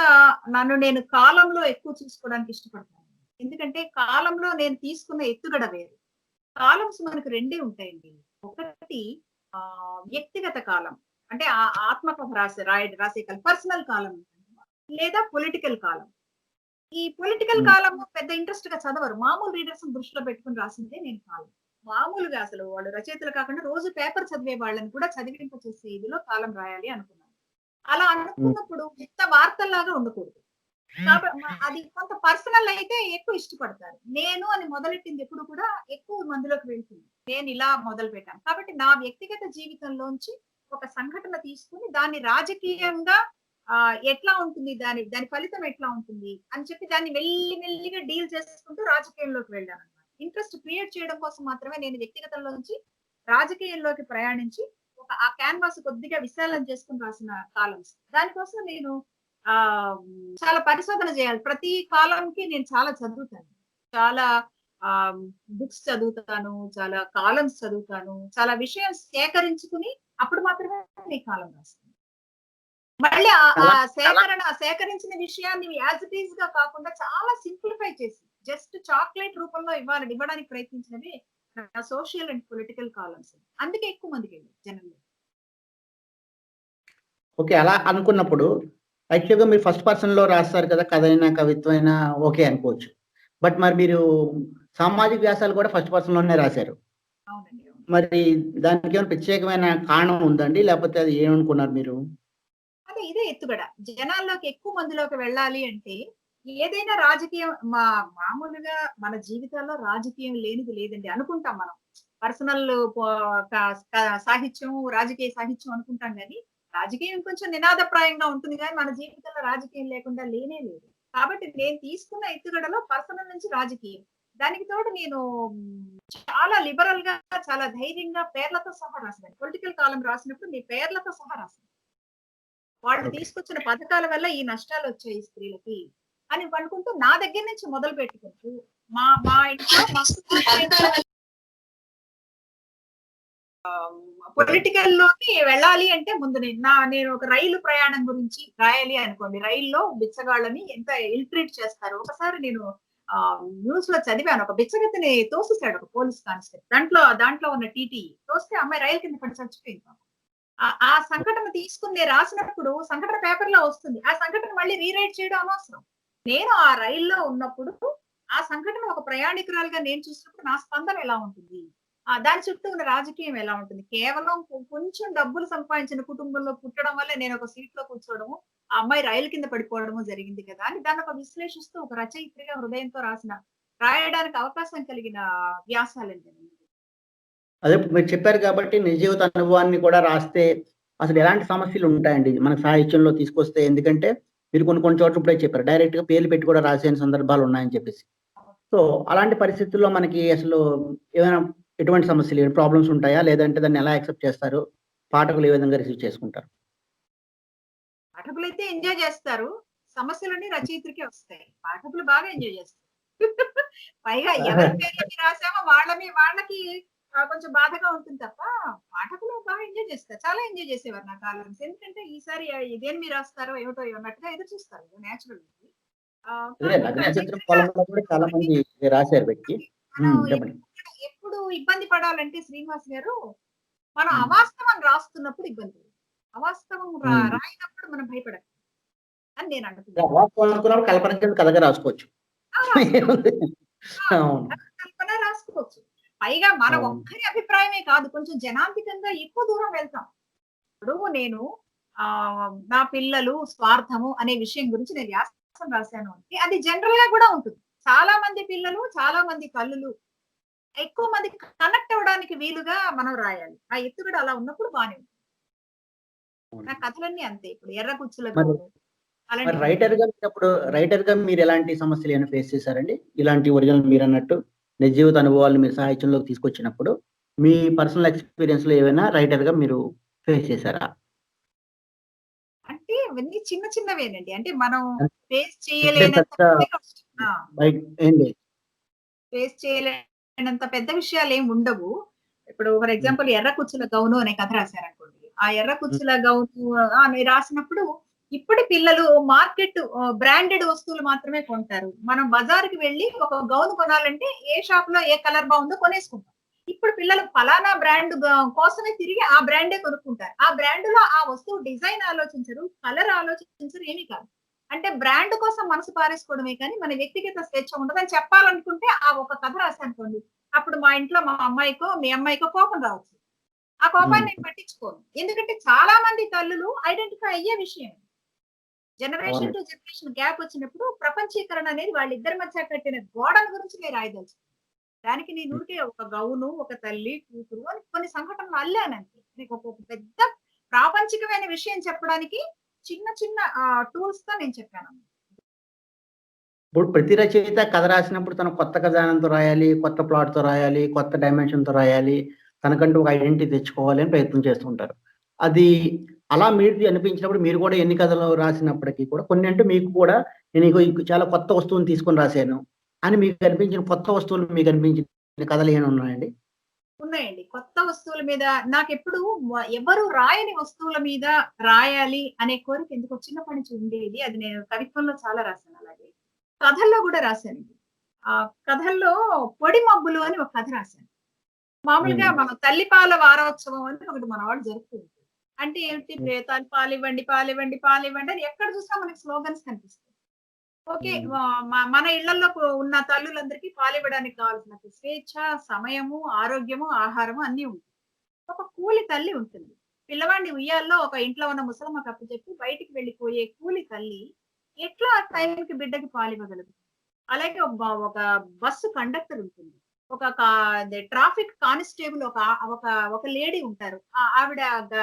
నన్ను నేను కాలంలో ఎక్కువ చూసుకోవడానికి ఇష్టపడతాను. ఎందుకంటే కాలంలో నేను తీసుకున్న ఎత్తుగడ వేరు. కాలమ్స్ మనకు రెండే ఉంటాయండి. ఒకటి వ్యక్తిగత కాలం. అంటే ఆత్మకథ రాసే కాలం. పర్సనల్ కాలం లేదా పొలిటికల్ కాలం. ఈ పొలిటికల్ హ్మ్. కాలము పెద్ద ఇంట్రెస్ట్‌గా చదవరు. మామూలు రీడర్స్‌ని దృష్టిలో పెట్టుకొని రాసిందే నేను కాలం. మామూలుగా అసలు వాళ్ళు రచయితలు కాకుండా రోజు పేపర్ చదివే వాళ్ళని కూడా చదివింప చేసే ఇదిలో కాలం రాయాలి అనుకున్నాను. అలా హ్మ్. అనుకున్నప్పుడు ఉత్త వార్తల్లాగా ఉండకూడదు. అది కొంత పర్సనల్ అయితే ఎక్కువ ఇష్టపడతారు. నేను అని మొదలెట్టింది ఎప్పుడు కూడా ఎక్కువ మందిలోకి వెళ్తుంది. నేనిలా మొదలుపెట్టాను. కాబట్టి నా వ్యక్తిగత జీవితంలోంచి ఒక సంఘటన తీసుకొని దాన్ని రాజకీయంగా ఎట్లా ఉంటుంది? దాని దాని ఫలితం ఎట్లా ఉంటుంది? అని చెప్పి దాన్ని మెల్లి మెల్లిగా డీల్ చేసుకుంటూ రాజకీయంలోకి వెళ్ళానన్నమాట. ఇంట్రెస్ట్ క్రియేట్ చేయడం కోసం మాత్రమే నేను వ్యక్తిగతంలో నుంచి రాజకీయంలోకి ప్రయాణించి ఆ క్యాన్వాస్ కొద్దిగా విశాలం చేసుకొని రాసిన కాలమ్స్. దానికోసం నేను ఆహ్, చాలా పరిశోధన చేయాలి. ప్రతి కాలంకి నేను చాలా చదువుతాను. చాలా ఆహ్, బుక్స్ చదువుతాను. చాలా కాలమ్స్ చదువుతాను. చాలా విషయాలు సేకరించుకుని అప్పుడు మాత్రమే నేను కాలం రాస్తాను. మళ్ళీ ఆ అలా అలా సేకరించిన విషయాన్ని యాస్ ఇట్ ఈస్‌గా కాకుండా చాలా సింప్లిఫై చేసి జస్ట్ చాక్లేట్ రూపంలో ఇవ్వడానికి ప్రయత్నించినవి నా సోషల్ అండ్ పొలిటికల్ కాలమ్స్. అందుకే ఎక్కువ మందికెళ్ళాయి జనంలో. ఓకే. అలా అనుకున్నప్పుడు యాక్చువల్‌గా మీరు ఫస్ట్ పర్సన్‌లో రాస్తారు కదా! కథైనా, కవిత్వమైనా ఓకే అనుకోవచ్చు. బట్ మరి మీరు సామాజిక వ్యాసాలు కూడా ఫస్ట్ పర్సన్‌లోనే రాశారు. అవునండి. అవును. మరి దానికేమైనా ప్రత్యేకమైన కారణం ఉందండి? లేపోతే అది ఏమనుకున్నారు మీరు? అదే ఇదే ఎత్తుగడ. జనాల్లోకి ఎక్కువ మందిలోకి వెళ్ళాలి అంటే ఏదైనా రాజకీయం మామూలుగా మన జీవితాల్లో రాజకీయం లేనిది లేదండి. అనుకుంటాం మనం. పర్సనల్ పో క క సాహిత్యం, రాజకీయ సాహిత్యం అనుకుంటాం గానీ, రాజకీయం కొంచెం నినాదప్రాయంగా ఉంటుంది గానీ, మన జీవితంలో రాజకీయం లేకుండా లేనే లేదు. కాబట్టి నేను తీసుకున్న ఎత్తుగడలో పర్సనల్ నుంచి రాజకీయం. దానికి తోడు నేను చాలా లిబరల్‌గా, చాలా ధైర్యంగా పేర్లతో సహా రాసాను. పొలిటికల్ కాలమ్ రాసినప్పుడు నేను పేర్లతో సహా రాసాను. వాళ్ళు ఓకే. తీసుకొచ్చిన పథకాల వల్ల ఈ నష్టాలొచ్చాయి స్త్రీలకి అని అనుకుంటూ నా దగ్గర నుంచి మొదలు పెట్టుకుంటూ మా మా ఇంట్లో పొలిటికల్‌లోకి వెళ్ళాలి అంటే ముందు నేను ఒక రైలు ప్రయాణం గురించి రాయాలి అనుకోండి. రైల్లో బిచ్చగాళ్ళని ఎంత ఇల్ ట్రీట్ చేస్తారో. ఒకసారి నేను న్యూస్‌లో చదివాను. ఒక బిచ్చగతిని తోసేసాడు ఒక పోలీస్ కానిస్టేబుల్. దాంట్లో ఉన్న టీటీ తోస్తే అమ్మాయి రైలు కింద పడి చచ్చిపోయింది పాపం. ఆ సంఘటన తీసుకొని నేను రాసినప్పుడు సంఘటన పేపర్‌లో వస్తుంది. ఆ సంఘటన మళ్ళీ రీరైట్ చేయడం అనవసరం. నేను ఆ రైల్లో ఉన్నప్పుడు ఆ సంఘటన ఒక ప్రయాణికురాలుగా నేను చూసినప్పుడు నా స్పందన ఎలా ఉంటుంది? దాని చుట్టూ ఉన్న రాజకీయం ఎలా ఉంటుంది? కేవలం కొంచెం డబ్బులు సంపాదించిన కుటుంబంలో పుట్టడం వల్లే నేను ఒక సీట్‌లో కూర్చోవడము, ఆ అమ్మాయి రైలు కింద పడిపోవడము జరిగింది కదా! అని దాన్ని ఒక విశ్లేషిస్తూ ఒక రచయిత్రిగా హృదయంతో రాయడానికి అవకాశం కలిగిన వ్యాసాలండి అవి. అదే ఇప్పుడు మీరు చెప్పారు కాబట్టి నిజ జీవిత అనుభవాన్ని కూడా రాస్తే అసలు ఎలాంటి సమస్యలుంటాయండి? మన సాహిత్యంలో తీసుకొస్తే ఎందుకంటే మీరు కొన్ని కొన్ని చోట్ల ఇప్పుడే చెప్పారు. డైరెక్ట్‌గా పేర్లు పెట్టి కూడా రాసిన సందర్భాలున్నాయని చెప్పేసి. సో, అలాంటి పరిస్థితుల్లో మనకి అసలు ఏమైనా ఎటువంటి సమస్యలు, ప్రాబ్లమ్స్ ఉంటాయా? లేదంటే దాన్ని ఎలా యాక్సెప్ట్ చేస్తారు? పాఠకులు ఏ విధంగా రిసీవ్ చేసుకుంటారు? పాఠకులైతే ఎంజాయ్ జేస్తారు. సమస్యలన్నీ రచయిత్రికే వస్తాయి. పాఠకులు బాగా ఎంజాయ్ జేస్తారు. పైగా ఎవరి పేర్లకి రాసామో వాళ్ళకి కొంచెం బాధగా ఉంటుంది తప్ప, పాఠకులు బాగా ఎంజాయ్ చేస్తారు. చాలా ఎంజాయ్ చేసేవారు నా కాలమ్స్. ఎందుకంటే ఈసారి దేని మీద రాస్తారో ఏమిటో అన్నట్టుగా ఎదురు చూస్తారు. నేచురల్ ఇది. అదే కానీ నగ్న చిత్రం రచయిత్రిగా కాలంలో కూడా చాలా మంది రాసారు వ్యక్తి. మనం చెప్పండి. ఎప్పుడు ఇబ్బంది పడాలంటే శ్రీనివాస్ గారు, మనం హ్మ్. అవాస్తవం రాస్తున్నప్పుడు ఇబ్బంది. అవాస్తవం ఉమ్. రాయినప్పుడు మనం భయపడాలి అని నేను అంటున్నాను. వాస్తవం అనుకున్నప్పుడు కల్పన కింద కథగా రాసుకోవచ్చు. రాసుకోవచ్చు. ఆ! అవును. కల్పన రాసుకోవచ్చు. పైగా మన అవును. ఒక్కరి అభిప్రాయమే కాదు. కొంచెం జనాంతికంగా ఎక్కువ దూరం వెళ్తాం. ఇప్పుడు నేను నా పిల్లలు స్వార్థము అనే విషయం గురించి నేను వ్యాసం రాశాను అంటే అది జనరల్‌గా కూడా ఉంటుంది. చాలా మంది పిల్లలు, చాలా మంది తల్లులు ఎక్కువ మందికి కనెక్ట్ అవ్వడానికి వీలుగా మనం రాయాలి. ఆ ఎత్తుగడ అలా ఉన్నప్పుడు బానే ఉంటుంది. నా అవును. కథలన్నీ అంతే. ఇప్పుడు 'ఎర్ర కుచ్చుల మరి గౌను' మరి అలాంటివన్నీ. రైటర్‌గా మీరెలాంటి సమస్యలేమైనా ఫేస్ చేసారండి? ఇలాంటి ఒరిజినల్ మీరన్నట్టు నిజ జీవిత అనుభవాలను మీరు సాహిత్యంలోకి తీసుకొచ్చినప్పుడు, మీ పర్సనల్ ఎక్స్‌పీరియన్స్‌లో ఏవైనా రైటర్‌గా మీరు ఫేస్ చేసారా? అంటే ఇవన్నీ చిన్న చిన్నవేనండి. అంటే మనం ఫేస్ అంటే చేయలేనంత పెద్ద పెద్దగా ఆ! బైక్ ఏం లేదు. ఫేస్ చేయలేనంత పెద్ద విషయాలేమి ఉండవు. ఇప్పుడు ఫర్ హ్మ్. ఎగ్జాంపుల్ 'ఎర్ర కుచ్చుల గౌను' అనే కథ రాశారనుకోండి. ఆ 'ఎర్ర హ్మ్. కుచ్చుల గౌను' నేను రాసినప్పుడు ఇప్పటి పిల్లలు మార్కెట్ బ్రాండెడ్ వస్తువులు మాత్రమే కొంటారు. మనం బజార్‌కి వెళ్లి ఒక గౌను కొనాలంటే ఏ షాప్‌లో ఏ కలర్ బావుందో కొనేసుకుంటాం. ఇప్పుడు పిల్లలు ఫలానా బ్రాండ్ కోసమే తిరిగి ఆ బ్రాండే కొనుక్కుంటారు. ఆ బ్రాండ్‌లో ఆ వస్తువు డిజైన్ ఆలోచించరు, కలర్ ఆలోచించరు, ఏమీ కాదు. అంటే బ్రాండ్ కోసం మనసు పారేసుకోవడమే కానీ, మన వ్యక్తిగత స్వేచ్ఛ ఉండదని చెప్పాలనుకుంటే ఆ ఒక కథ రాసానుకోండి. అప్పుడు మా ఇంట్లో మా అమ్మాయికో, మీ అమ్మాయికో కోపం రావచ్చు. ఆ హ్మ్. కోపాన్ని నేను పట్టించుకోను. ఎందుకంటే చాలా మంది తల్లులు ఐడెంటిఫై అయ్యే విషయం. జనరేషన్ టు అవునండి. జనరేషన్ గ్యాప్ వచ్చినప్పుడు ప్రపంచీకరణ అనేది వాళ్ళిద్దరి మధ్య కట్టిన గోడల గురించి నేను రాయదలుచుకున్నాను. దానికి నేను హ్మ్. ఊరికే ఒక గౌను, ఒక తల్లి, కూతురు అని కొన్ని సంఘటనలు అల్లానంతే. నీకు ఒక పెద్ద ప్రాపంచికమైన విషయం చెప్పడానికి చిన్న చిన్న టూల్స్‌తో నేను చెప్పాను. ఇప్పుడు ప్రతి రచయిత కథ రాసినప్పుడు తను కొత్త కథనంతో రాయాలి, కొత్త ప్లాట్‌తో రాయాలి, కొత్త డైమెన్షన్‌తో రాయాలి, తనకంటూ ఒక ఐడెంటిటీ తెచ్చుకోవాలి అని ప్రయత్నం చేస్తూ ఉంటారు. అది అలా మీకు అనిపించినప్పుడు మీరు కూడా ఎన్ని కథలు రాసినప్పటికీ కూడా కొన్ని అంటే మీకు కూడా నేను ఇగో చాలా కొత్త వస్తువుని తీసుకొని రాసాను అని మీకు అనిపించిన కొత్త వస్తువులు మీకు అనిపించిన కథలు ఏమైనా ఉన్నాయండి? ఉన్నాయండి. కొత్త వస్తువుల మీద నాకెప్పుడు ఎవరు రాయని వస్తువుల మీద రాయాలి అనే కోరిక ఎందుకో చిన్నప్పటి నుంచి ఉండేది. అది నేను కవిత్వంలో చాలా రాశాను అలాగే. కథల్లో గూడా రాశానండి. కథల్లో 'పొడి మబ్బులు' అని ఒక కథ రాశాను. మామూలుగా హ్మ్. మన తల్లిపాల వారోత్సవం అని ఒకటి మన వాళ్ళు జరుపుతూ ఉంటారు. అంటే ఏంటి హ్మ్. పాలివ్వండి, పాలివ్వండి, పాలివ్వండి అని ఎక్కడ చూసినా మనకి స్లోగన్స్ కనిపిస్తాయి. ఓకే. హ్మ్. మన ఇళ్లల్లో ఉన్న తల్లులందరికీ పాలివ్వడానికి కావాల్సినంత స్వేచ్ఛ, సమయము, ఆరోగ్యము, ఆహారము అన్నీ ఉంటాయి. ఒక కూలి తల్లి ఉంటుంది. పిల్లవాడిని ఉయ్యాల్లో ఒక ఇంట్లో ఉన్న ముసలమ్మకి అప్పచెప్పి బయటికి వెళ్ళిపోయే కూలి తల్లి ఎట్లా ఆ టైంకి బిడ్డకి పాలివ్వగలదు? అలాగే ఒక బస్సు కండక్టర్ ఉంటుంది. ఒక అదే ట్రాఫిక్ కానిస్టేబుల్ ఒక ఒక లేడీ ఉంటారు. ఆవిడ గ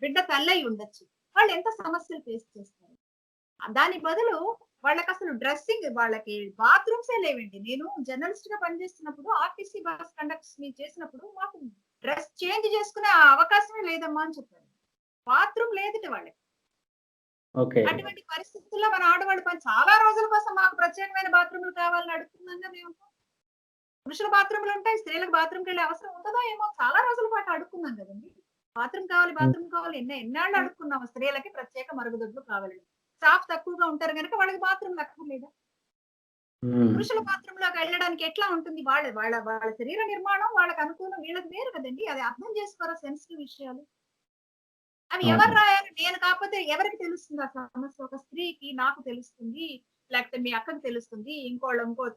బిడ్డ తల్లయి ఉండొచ్చు. వాళ్ళు ఎంత సమస్యలు ఫేస్ చేస్తారు. దాని బదులు వాళ్ళకసలు డ్రెస్సింగ్ వాళ్ళకి బాత్రూమ్సే లేవండి. నేను జర్నలిస్ట్‌గా పనిచేస్తున్నప్పుడు ఆర్‌టీసీ బస్ కండక్టర్స్‌ని చేసినప్పుడు మాకు డ్రెస్ చేంజ్ చేసుకునే ఆ అవకాశమే లేదమ్మా అని చెప్పారు. బాత్రూమ్ లేదట వాళ్ళకి. ఓకే. అటువంటి పరిస్థితుల్లో మన ఆడవాళ్ళు చాలా రోజుల కోసం మాకు ప్రత్యేకమైన బాత్రూమ్‌లు కావాలని అడుగుతున్నాంగా మేము. పురుషుల బాత్రూమ్‌లుంటాయి. స్త్రీలకు బాత్రూమ్‌కెళ్ళే అవసరం ఉంటదో ఏమో చాలా రోజుల పాటు అడుక్కున్నాం గదండీ. బాత్రూమ్ కావాలి, హ్మ్. బాత్రూమ్ కావాలి ఎన్నాళ్ళు అడుక్కున్నాము స్త్రీలకి ప్రత్యేక మరుగుదొడ్లు కావాలని. స్టాఫ్ తక్కువగా ఉంటారు గనక వాళ్ళకి బాత్రూమ్‌లు అక్కర్లేదు. హ్మ్. పురుషుల బాత్రూమ్‌లోకెళ్ళడానికి ఎట్లా ఉంటుంది? వాళ్ళ వాళ్ళ వాళ్ళ శరీర నిర్మాణం వాళ్ళకి అనుకూలం వీళ్ళది వేరు కదండీ. అది అర్థం చేసుకోరా సెన్సిటివ్ విషయాలు. అవి ఎవరు అవును. రాయాలి? నేను కాకపోతే ఎవరికి తెలుస్తుంది ఆ సమస్య? ఒక స్త్రీకి నాకు తెలుస్తుంది. లేకపోతే మీ అక్కకి తెలుస్తుంది. ఇంకో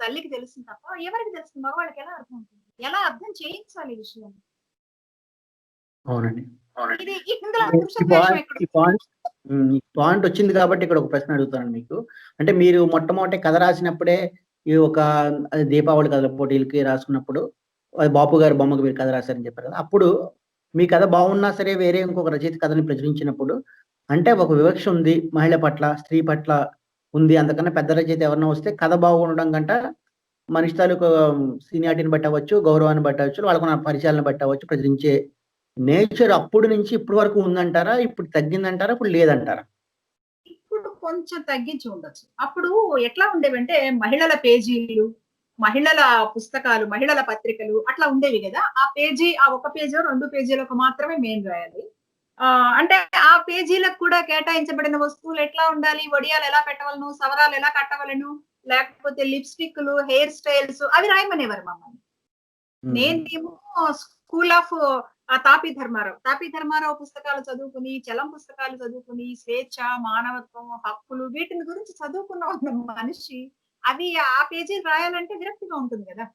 తల్లికి తెలుస్తుంది తప్ప ఎవరికి తెలుస్తుంది? మగవాళ్ళకి ఎలా అర్థం అవుతుంది? ఎలా అర్థం చేయించాలి ఈ విషయాన్ని? అవునండి. ఇది ఇందులో ఈ పురుష ఈ ద్వేషం పాయింట్ ఈ ఎక్కడొస్తుంది? పాయింట్ హ్మ్. ఈ పాయింటొచ్చింది కాబట్టి ఇక్కడ ఒక ప్రశ్న అడుగుతాను మీకు. అంటే మీరు మొట్టమొదటి కథ రాసినప్పుడే ఈ ఒక అది దీపావళి కథల పోటీలకి రాసుకున్నప్పుడు అది బాపు గారి బొమ్మకి మీరు కథ రాసారని చెప్పారు కదా! అప్పుడు మీ కథ బాగున్నా సరే వేరే ఇంకొక రచయిత కథని ప్రచురించినప్పుడు అంటే ఒక వివక్ష ఉంది మహిళ పట్ల, స్త్రీ పట్ల ఉంది. అంతకన్నా పెద్ద రచయిత ఎవరైనా వస్తే కథ బాగుండడం కంట మనిషి తాలూకు సీనియారిటీని బట్టి అవ్వచ్చు, గౌరవాన్ని బట్టి అవ్వచ్చు, వాళ్ళకున్న పరిచయాలను బట్టి అవ్వచ్చు ప్రచురించే నేచర్ అప్పుడు నుంచి ఇప్పటి వరకు ఉందంటారా? ఇప్పుడు తగ్గిందంటారా? ఇప్పుడు లేదంటారా? ఇప్పుడు కొంచెం తగ్గించి ఉండొచ్చు. అప్పుడు ఎట్లా ఉండేవంటే మహిళల పేజీలు, మహిళల పుస్తకాలు, మహిళల పత్రికలు అట్లా ఉండేవి గదా! ఆ పేజీ ఆ ఒక పేజో, 2 పేజీలకు మాత్రమే మేము రాయాలి. అంటే ఆ పేజీలకు కూడా కేటాయించబడిన వస్తువులు ఎట్లా ఉండాలి? వడియాలు ఎలా పెట్టవలను? సవరాలు ఎలా కట్టవలను? లేకపోతే లిప్‌స్టిక్‌లు, హెయిర్ స్టైల్స్ అవి రాయమనేవారు మమ్మల్ని. హ్మ్. నేనేమో స్కూల్ ఆఫ్ ఆ తాపీ ధర్మారావు పుస్తకాలు చదువుకుని, చలం పుస్తకాలు చదువుకుని, స్వేచ్ఛ, మానవత్వం, హక్కులు వీటిని గురించి చదువుకున్న ఉన్న మనిషి అవి ఆ పేజీలు రాయాలంటే విరక్తిగా ఉంటుంది కదా!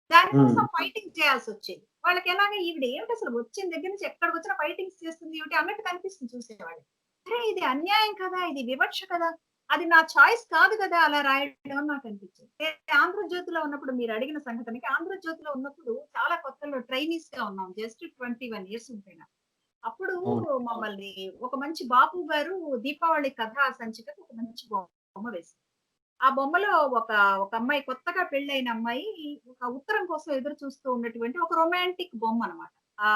దానికోసం ఫైటింగ్ చేయాల్సొచ్చేది. వాళ్ళకెలాగా ఈవిడ ఏమిటసలు వచ్చిన దగ్గర నుంచి ఎక్కడికొచ్చినా ఫైటింగ్స్ చేస్తుంది ఏమిటి అన్నట్టు కనిపిస్తుంది చూసేవాళ్ళకి. అరే! ఇది అన్యాయం కదా! ఇది వివక్ష కదా! అది నా చాయిస్ కాదు కదా! అలా రాయడం అని నాకనిపించింది. నేను 'ఆంధ్రజ్యోతి'లో ఉన్నప్పుడు మీరడిగిన సంఘటనకి 'ఆంధ్రజ్యోతి'లో ఉన్నప్పుడు చాలా కొత్తలో ట్రైనీస్‌గా ఉన్నాం. జస్ట్ 21 ఇయర్స్ ఉంటాయి నాకు. అప్పుడు అవును. మమ్మల్ని ఒక మంచి బాపు గారు దీపావళి కథా సంచికకి ఒక మంచి బొమ్మ వేశారు. ఆ బొమ్మలో ఒక ఒక అమ్మాయి కొత్తగా పెళ్ళైన అమ్మాయి ఒక ఉత్తరం కోసం ఎదురు చూస్తూ ఉన్నటువంటి ఒక రొమాంటిక్ బొమ్మ అన్నమాట. ఆ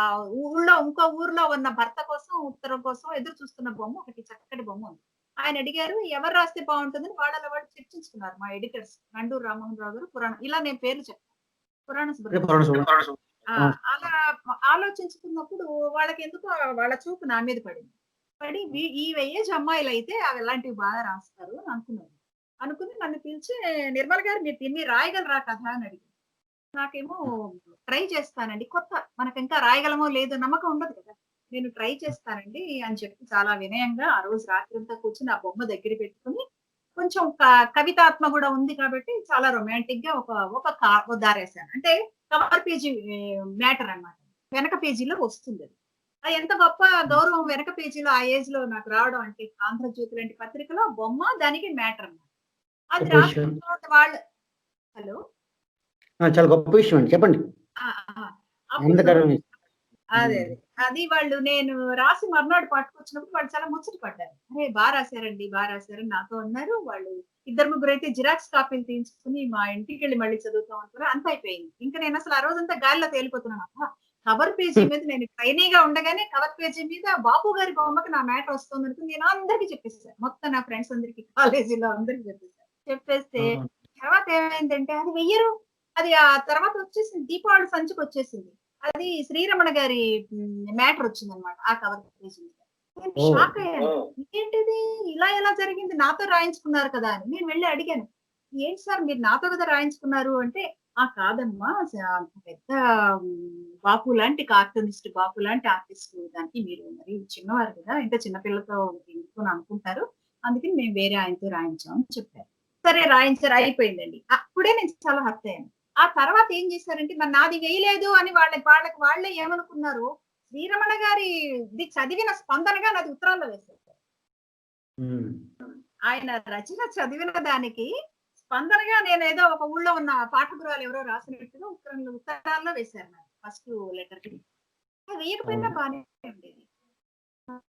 ఇంకో ఊర్లో ఉన్న భర్త కోసం ఉత్తరం కోసం ఎదురు చూస్తున్న బొమ్మ ఒకటి చక్కటి బొమ్మ ఉంది. ఆయన అడిగారు ఎవరు రాస్తే బాగుంటుందని వాళ్ళలో వాళ్ళు చర్చించుకున్నారు మా ఎడిటర్స్. నండూరు రామ్మోహన్ రావు గారు, ఇలా నేను పేర్లు చెప్తాను. పురాణ పురాణ సుబ్రహ్మణ్యం. సుబ్రహ్మణ్యం. ఆ! ఆ! అలా ఆలోచించుకున్నప్పుడు వాళ్ళకెందుకో వాళ్ళ చూపు నా మీద పడింది. పడి ఈ ఏజ్ అమ్మాయిలైతే అవి ఇలాంటివి బాగా రాస్తారు అని అనుకున్నారు. అనుకుని నన్ను పిలిచి నిర్మల గారు మీరు దీన్ని రాయగలరా కథ అని అడిగారు. నాకేమో ట్రై చేస్తానండి. మనకింకా రాయగలమో లేదో నమ్మకం ఉండదు కదా! నేను ట్రై చేస్తానండి అని చెప్పి చాలా వినయంగా ఆ రోజు రాత్రంతా కూర్చొని ఆ బొమ్మ దగ్గర పెట్టుకొని కొంచెం కవితాత్మ గూడా ఉంది కాబట్టి చాలా రొమాంటిక్‌గా ఒక దారేసాను. అంటే కవర్ పేజీ మ్యాటర్ అన్నమాట. వెనక పేజీలో వస్తుందది. అది ఎంత గొప్ప గౌరవం వెనక పేజీలో ఆ ఏజ్‌లో నాకు రావడం అంటే 'ఆంధ్రజ్యోతి' లాంటి పత్రికలో బొమ్మ దానికి మ్యాటర్ అన్నమాట. అది గొప్ప విషయం. రాసిన తర్వాత వాళ్ళు హలో! చాలా గొప్ప విషయం అండి. చెప్పండి. ఆ! ఆ! అప్పుడు ఆనందకరం విషయం. అదే. హ్మ్. అదే. అది వాళ్ళు నేను రాసి మర్నాడు పట్టుకొచ్చినప్పుడు వాళ్ళు చాలా ముచ్చట పడ్డారు. "అరే! రాసారండి. రాసారని" నాతో అన్నారు. వాళ్ళు ఇద్దరు ముగ్గురైతే జిరాక్స్ కాపీలు తీయించుకొని మా ఇంటికెళ్ళి మళ్ళీ చదువుతాం అనుకున్నారు. అంతా అయిపోయింది. ఇంక నేనసలు ఆ రోజంతా గాలిలో తేలిపోతున్నాను. అబ్బా! కవర్ పేజీ మీద నేను ట్రైనీగా ఉండగానే కవర్ పేజీ మీద బాపు గారి బొమ్మకి నా మ్యాటర్ వస్తుందనుకుని నేను అందరికి చెప్పేసా. మొత్తం నా ఫ్రెండ్స్ అందరికి కాలేజీలో అందరికి చెప్పేసా. చెప్పేస్తే ఆ! తర్వాత ఏమైందంటే అది వెయ్యరు. అది ఆ తర్వాత వచ్చేసింది. దీపావళి సంచికొచ్చేసింది. అది శ్రీరమణ గారి మ్యాటర్ వచ్చిందన్నమాట. ఆ కవర్ పేజీ మీద. నేను ఓహ్! షాక్ అయ్యాను. ఇదేంటిది ఇలా ఎలా జరిగింది? నాతో రాయించుకున్నారు కదా! అని. నేను వెళ్లి అడిగాను. ఏంటి సార్ మీరు నాతో కదా రాయించుకున్నారు అంటే, "ఆ! కాదమ్మా పెద్ద బాపు లాంటి కార్టూనిస్ట్, బాపు లాంటి ఆర్టిస్ట్ దానికి మీరు మరి చిన్నవారు కదా! ఇంకా చిన్న పిల్లతో ఎందుకు అని అనుకుంటారు. అందుకని మేము వేరే ఆయనతో రాయించాం" అని చెప్పారు. సరే రాయించారు అయిపోయిందండి. అప్పుడే నేను చాలా హర్ట్ అయ్యాను. ఆ తర్వాత ఏం చేశారంటే మరి నాది వేయలేదు అని వాళ్ళకి వాళ్ళే ఏమనుకున్నారు, శ్రీరమణ గారిది చదివిన స్పందనగా నాది ఉత్తరాల్లో వేశారు. హ్మ్. ఆయన రచన చదివిన దానికి స్పందనగా నేనేదో ఒక ఊళ్ళో ఉన్న పాఠకురాలు ఎవరో రాసినట్టుగా ఉత్తరాల్లో వేశారు నాకు ఫస్ట్ లెటర్‌కి. వేయకపోయినా అవును. బానే ఉండేది.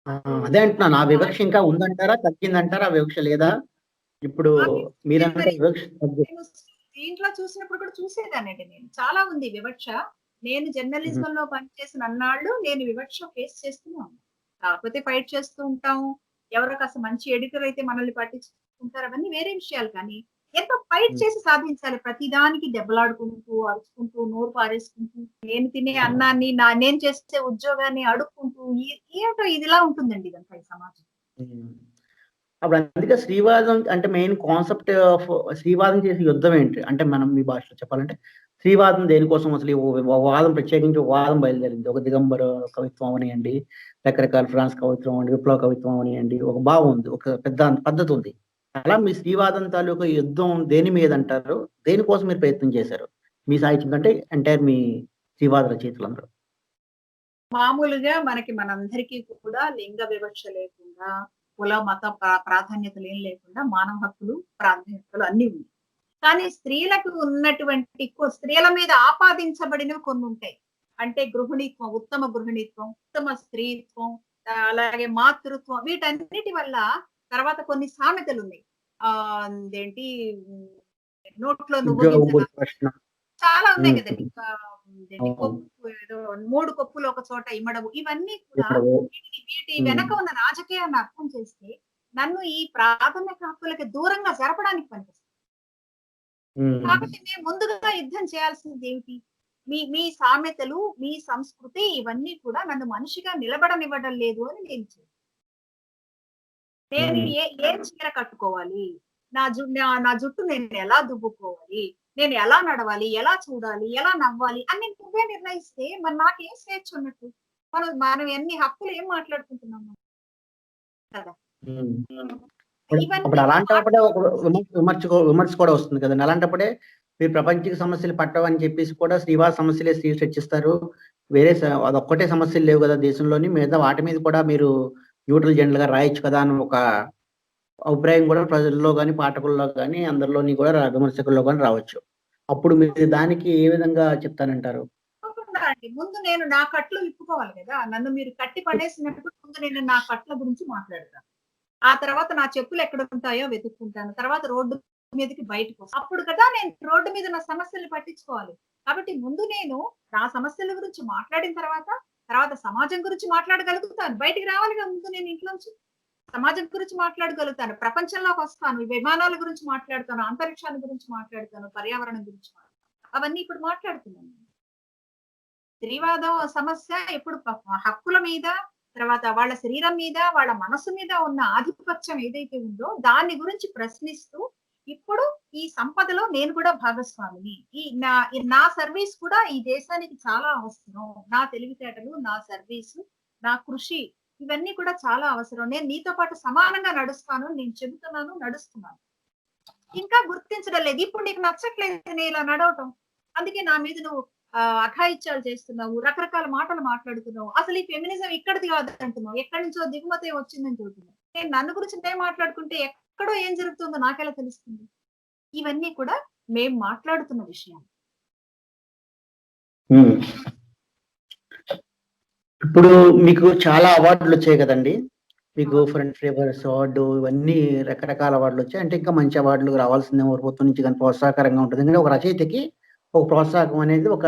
ఆ! నాకు అదే అంటున్నాను. ఆ చాలా వివక్ష ఇంకా ఉందంటారా? తగ్గిందంటారా? ఆ వివక్ష లేదా? ఇప్పుడు నాకిప్పుడు మీరన్నట్టు మరి వివక్ష నేను దీంట్లో చూసినప్పుడు కూడా చూసేదాన్నండి నేను. చాలా ఉంది వివక్ష. నేను హుహు. జర్నలిజంలో పనిచేసిన అన్నాళ్ళు నేను వివక్ష ఫేస్ చేస్తూనే ఉన్నాను. కాకపోతే ఫైట్ చేస్తూ ఉంటాం. ఎవరో కాస్త మంచి ఎడిటర్ అయితే మనల్ని పట్టించుకుంటారు. అవన్నీ వేరే విషయాలు కానీ, ఎంతో ఫైట్ హ్మ్. చేసి సాధించాలి. ప్రతిదానికి దెబ్బలాడుకుంటూ, అరుచుకుంటూ, నోరు పారేసుకుంటూ, నేను తినే అన్నాన్ని, నేను చేసే ఉద్యోగాన్ని అడుక్కుంటూ ఏంటో ఇదిలా ఉంటుందండి ఇదంతా ఈ సమాజం. హ్మ్. అప్పుడు అందుకే శ్రీవాదం అంటే మెయిన్ కాన్సెప్ట్ ఆఫ్ శ్రీవాదం చేసే యుద్ధం ఏంటి? అంటే మనం మీ భాషలో చెప్పాలంటే శ్రీవాదం దేనికోసం అసలు ఈ వాదం ప్రత్యేకించి ఒక వాదం బయలుదేరింది. ఒక దిగంబర కవిత్వం అవనియండి, రకరకాల ఫ్రాన్స్ కవిత్వం అవని, విప్లవ కవిత్వం అవనియండి. ఒక భావం ఉంది. ఒక పెద్ద పద్ధతి ఉంది. అలా మీ శ్రీవాదం తాలూకా యుద్ధం దేని మీదంటారు? దేనికోసం మీరు ప్రయత్నం చేశారు? మీ సాహిత్యం కంటే ఎంటైర్ మీ శ్రీవాద రచయితలందరూ. మామూలుగా మనందరికీ కూడా లింగ వివక్ష లేకుండా, కుల, మత ప్రాధాన్యతలు ఏం లేకుండా మానవ హక్కులు, ప్రాధాన్యతలు అన్నీ ఉన్నాయి. కానీ స్త్రీలకు ఉన్నటువంటి స్త్రీల మీద ఆపాదించబడినవి కొన్నుంటాయి. అంటే గృహిణీత్వం, ఉత్తమ గృహిణీత్వం, ఉత్తమ స్త్రీత్వం, అలాగే మాతృత్వం వీటన్నిటి వల్ల తర్వాత కొన్ని సామెతలున్నాయి. ఇదేంటి హ్మ్, నోట్లో నువ్వు ఉద్యోగ గింజల ప్రశ్న. చాలా ఉన్నాయి హ్మ్. కదండీ. ఇదేంటి అవును. కొప్పు ఏదో 3 కొప్పులు ఒక చోట ఇమడవు. ఇవన్నీ కూడా ఇక్కడ వీటి హ్మ్. వెనక ఉన్న రాజకీయాన్ని అర్థం చేస్తే నన్ను ఈ ప్రాథమిక హక్కులకి దూరంగా జరపడానికి పనికొస్తాయి. హ్మ్. కాబట్టి మేము ముందుగా యుద్ధం చేయాల్సిందేమిటి? మీ మీ సామెతలు, మీ సంస్కృతి ఇవన్నీ కూడా నన్ను మనిషిగా నిలబడనివ్వడం లేదు అని నేను హ్మ్. ఏ చీర కట్టుకోవాలి? నా జుట్టు నేను ఎలా దువ్వుకోవాలి? నేను ఎలా నడవాలి? ఎలా చూడాలి? ఎలా నవ్వాలి? అని నువ్వే నిర్ణయిస్తే మరి నాకేం స్వేచ్ఛ ఉన్నట్టు? మనం ఎన్ని హక్కులు ఏం మాట్లాడుకుంటున్నాము కదా. ఉమ్. అప్పుడు ఇవన్నీ అలాంటప్పుడే ఒక విమర్శ కూడా వస్తుంది కదండి. అలాంటప్పుడే మీరు ప్రపంచ సమస్యలు పట్టవని చెప్పేసి కూడా శ్రీవాస సమస్యలే చర్చిస్తారు. వేరే అదొక్కటే సమస్యలు లేవు కదా దేశంలోని, మిగతా వాటి మీద కూడా మీరు న్యూట్రల్ జెండర్ గా రాయొచ్చు కదా అని ఒక అభిప్రాయం కూడా ప్రజల్లో గాని, పాఠకుల్లో గాని, అందరిలోని కూడా విమర్శకుల్లో గాని రావచ్చు. అప్పుడు మీరు దానికి ఏ విధంగా చెప్తానంటారు? తప్పకుండా అండి. ముందు నేను నా కట్లు విప్పుకోవాలి కదా. నన్ను మీరు కట్టి పడేసినప్పుడు ముందు నేను నా కట్ల గురించి మాట్లాడతాను. ఆ తర్వాత నా చెప్పులు ఎక్కడ ఉంటాయో వెతుక్కుంటాను. తర్వాత రోడ్డు మీదకి బయటకొస్తాను. అప్పుడు కదా నేను రోడ్డు మీద నా సమస్యల్ని పట్టించుకోవాలి. కాబట్టి ముందు నేను నా సమస్యల గురించి మాట్లాడిన తర్వాత సమాజం గురించి మాట్లాడగలుగుతాను. బయటికి రావాలిగా ముందు నేను ఇంట్లోంచి. సమాజం గురించి మాట్లాడగలుగుతాను. ప్రపంచంలోకొస్తాను. విమానాల గురించి మాట్లాడతాను. అంతరిక్షాన్ని గురించి మాట్లాడతాను. పర్యావరణం గురించి మాట్లాడతాను. అవన్నీ ఇప్పుడు మాట్లాడుతున్నాను. స్త్రీవాదం సమస్య ఇప్పుడు హక్కుల మీద, తర్వాత వాళ్ళ శరీరం మీద, వాళ్ళ మనసు మీద ఉన్న ఆధిపత్యం ఏదైతే ఉందో దాని గురించి ప్రశ్నిస్తూ, ఇప్పుడు ఈ సంపదలో నేను కూడా భాగస్వామిని. నా సర్వీస్ కూడా ఈ దేశానికి చాలా అవసరం. నా తెలివితేటలు, నా సర్వీసు, నా కృషి ఇవన్నీ కూడా చాలా అవసరం. నేను నీతో పాటు సమానంగా నడుస్తాను. నేను చెబుతున్నాను, నడుస్తున్నాను. ఇంకా గుర్తించడం లేదు. ఇప్పుడు నీకు నచ్చట్లేదు నేను ఇలా నడవటం. అందుకే నా మీద నువ్వు అఘాయిత్యాలు చేస్తున్నావు. రకరకాల మాటలు మాట్లాడుతున్నావు. అసలు ఈ ఫెమినిజం ఇక్కడిది కాదు అంటున్నావు. ఎక్కడి నుంచో దిగుమతి వచ్చిందని చెబుతున్నావు. నేను నన్ను గురించి నేను మాట్లాడుకుంటే ఎక్కడో ఏం జరుగుతుందో నాకెలా తెలుస్తుంది? ఇవన్నీ కూడా మేము మాట్లాడుతున్న విషయాలు. ఇప్పుడు మీకు చాలా అవార్డులు వచ్చాయి కదండి. మీకు ఫ్రంట్ ఫ్లేవర్స్ అవార్డు ఇవన్నీ రకరకాల అవార్డులు వచ్చాయి. అంటే ఇంకా మంచి అవార్డులు రావాల్సిందే ప్రభుత్వం నుంచి కానీ ప్రోత్సాహకరంగా ఉంటుంది. ఎందుకంటే ఒక రచయితకి ఒక ప్రోత్సాహకం అనేది ఒక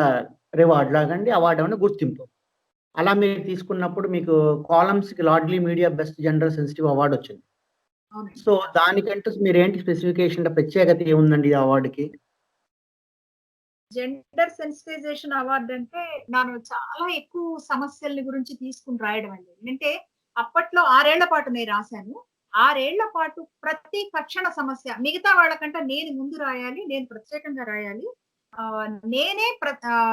రివార్డ్ లాగండి, అవార్డు అనేది గుర్తింపు. అలా మీరు తీసుకున్నప్పుడు మీకు కాలమ్స్ కి Laadli media best gender sensitive award వచ్చింది. సో దానికంటూ మీరేంటి స్పెసిఫికేషన్ ప్రత్యేకత ఏముందండి ఈ అవార్డుకి? జెండర్ సెన్సిటైజేషన్ అవార్డు అంటే నేను చాలా ఎక్కువ సమస్యల గురించి తీసుకుని రాయడం అండి. అంటే అప్పట్లో 6 ఏళ్ల పాటు నేను రాశాను. 6 ఏళ్ల పాటు ప్రతి తక్షణ సమస్య మిగతా వాళ్ళకంటే నేను ముందు రాయాలి. నేను ప్రత్యేకంగా రాయాలి. నేనే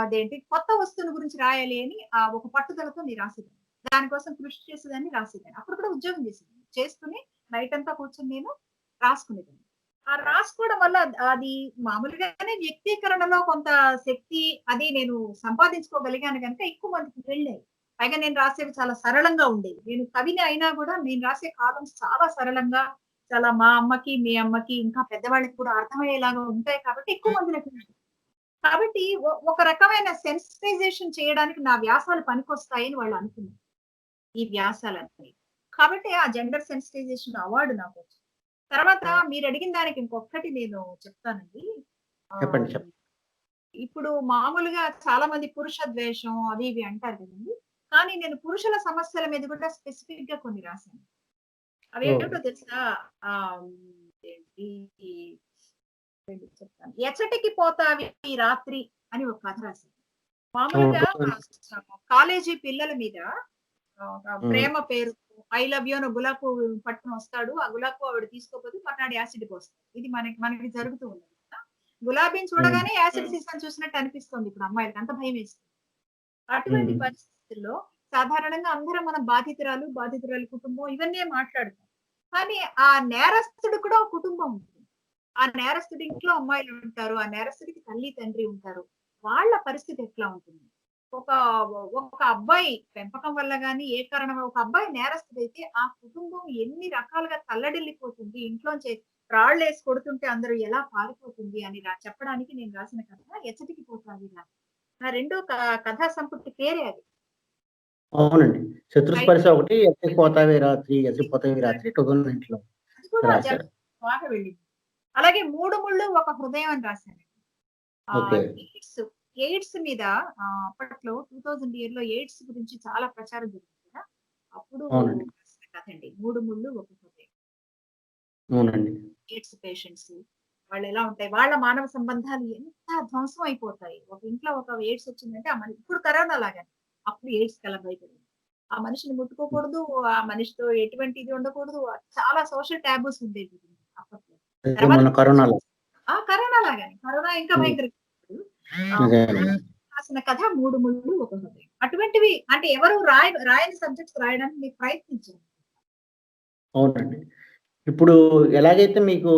అదేంటి కొత్త వస్తువుల గురించి రాయాలి అని ఒక పట్టుదలతో నేను రాసేదాన్ని. దానికోసం కృషి చేసేదాన్ని, రాసేదాన్ని. అప్పుడు కూడా ఉద్యోగం చేసేదాన్ని. చేస్తూనే నైట్ అంతా కూర్చొని నేను రాసుకునేదాన్ని. ఆ రాసుకోవడం వల్ల అది మామూలుగానే వ్యక్తీకరణలో కొంత శక్తి అది నేను సంపాదించుకోగలిగాను గనుక ఎక్కువ మందికి వెళ్ళాయి. పైగా నేను రాసేవి చాలా సరళంగా ఉండేవి. నేను కవిని అయినా కూడా నేను రాసే కాలమ్స్ చాలా సరళంగా, చాలా మా అమ్మకి, మీ అమ్మకి ఇంకా పెద్దవాళ్ళకి కూడా అర్థమయ్యేలాగా ఉంటాయి కాబట్టి ఎక్కువ మందికి వెళ్ళాయి. కాబట్టి ఒక రకమైన సెన్సిటైజేషన్ చేయడానికి నా వ్యాసాలు పనికొస్తాయని వాళ్ళు అనుకున్నారు. ఈ వ్యాసాలన్నీ. కాబట్టి ఆ జెండర్ సెన్సిటైజేషన్ అవార్డు నాకు వచ్చింది. తర్వాత మీరు అడిగిన దానికి ఇంకొకటి నేను చెప్తానండి. చెప్పండి. ఇప్పుడు మామూలుగా చాలా మంది పురుష ద్వేషం అవి ఇవి అంటారు కదండి. కానీ నేను పురుషుల సమస్యల మీద కూడా స్పెసిఫిక్ గా కొన్ని రాశాను. అవి ఏంటో తెలుసా? చెప్తాను. ఎచ్చటికి పోతావి ఈ రాత్రి అని ఒక కథ రాశాను. మామూలుగా కాలేజీ పిల్లల మీద ప్రేమ పేరు ఐ లవ్ యూ అని గులాబ్ పువ్వు పట్టుకుని వస్తాడు. ఆ గులాబ్ పువ్వు ఆవిడ తీసుకోకపోతే మర్నాడు యాసిడ్ పోస్తాడు. ఇది మనకి జరుగుతూ ఉన్నది. గులాబీని చూడగానే యాసిడ్ సీసాను చూసినట్టు అనిపిస్తుంది ఇప్పుడు అమ్మాయిలకి. అంత భయం వేస్తుంది. అటువంటి పరిస్థితుల్లో సాధారణంగా అందరం మనం బాధితురాలు కుటుంబం ఇవన్నీ మాట్లాడుతాం. కానీ ఆ నేరస్తుడు కూడా ఒక కుటుంబం ఉంటుంది. ఆ నేరస్తుడి ఇంట్లో అమ్మాయిలు ఉంటారు. ఆ నేరస్తుడికి తల్లి తండ్రి ఉంటారు. వాళ్ళ పరిస్థితి ఎట్లా ఉంటుంది? ఒక అబ్బాయి పెంపకం వల్ల గాని ఏ కారణం ఒక అబ్బాయి నేరస్తుడైతే ఆ కుటుంబం ఎన్ని రకాలుగా తల్లడిల్లిపోతుంది. ఇంట్లోంచి రాళ్ళేసి కొడుతుంటే అందరూ ఎలా పారిపోతుంది అని చెప్పడానికి నేను రాసిన కథ ఎచ్చటికి పోతావి రాత్రి. నా రెండో కథా సంపుటి పేరే అది. అవునండి. శత్రుస్పర్శ ఒకటి, ఎత్తిపోతావే రాత్రి 2009లో రాశారు. బాగా వెళ్ళింది. అలాగే 3 ముళ్ళు ఒక హృదయం అని రాశాను. ఎయిడ్స్ మీద అప్పట్లో 2000 ఇయర్ లో ఎయిడ్స్ గురించి చాలా ప్రచారం జరిగింది కదా. అప్పుడు కథండి 3 ముళ్ళు ఒక హృదయం. ఎయిడ్స్ పేషెంట్స్ వాళ్ళు ఎలా ఉంటాయి, వాళ్ళ మానవ సంబంధాలు ఎంత ధ్వంసం అయిపోతాయి. ఒక ఇంట్లో ఒక ఎయిడ్స్ వచ్చిందంటే ఆ మనిషి ఇప్పుడు కరోనా లాగానే అప్పుడు ఎయిడ్స్ కల భయపడింది. ఆ మనిషిని ముట్టుకోకూడదు, ఆ మనిషితో ఎటువంటి ఇది ఉండకూడదు. చాలా సోషల్ టాబూస్ ఉండేవి అప్పట్లో. కరోనా లాగానే కరోనా ఇంకా భయంకర రాసిన కథ 3 ముళ్ళు ఒక హృదయం. అటువంటివి అంటే ఎవరు రాయని సబ్జెక్ట్స్ రాయడానికి మీరు ప్రయత్నించండి. అవునండి. ఇప్పుడు ఎలాగైతే మీకు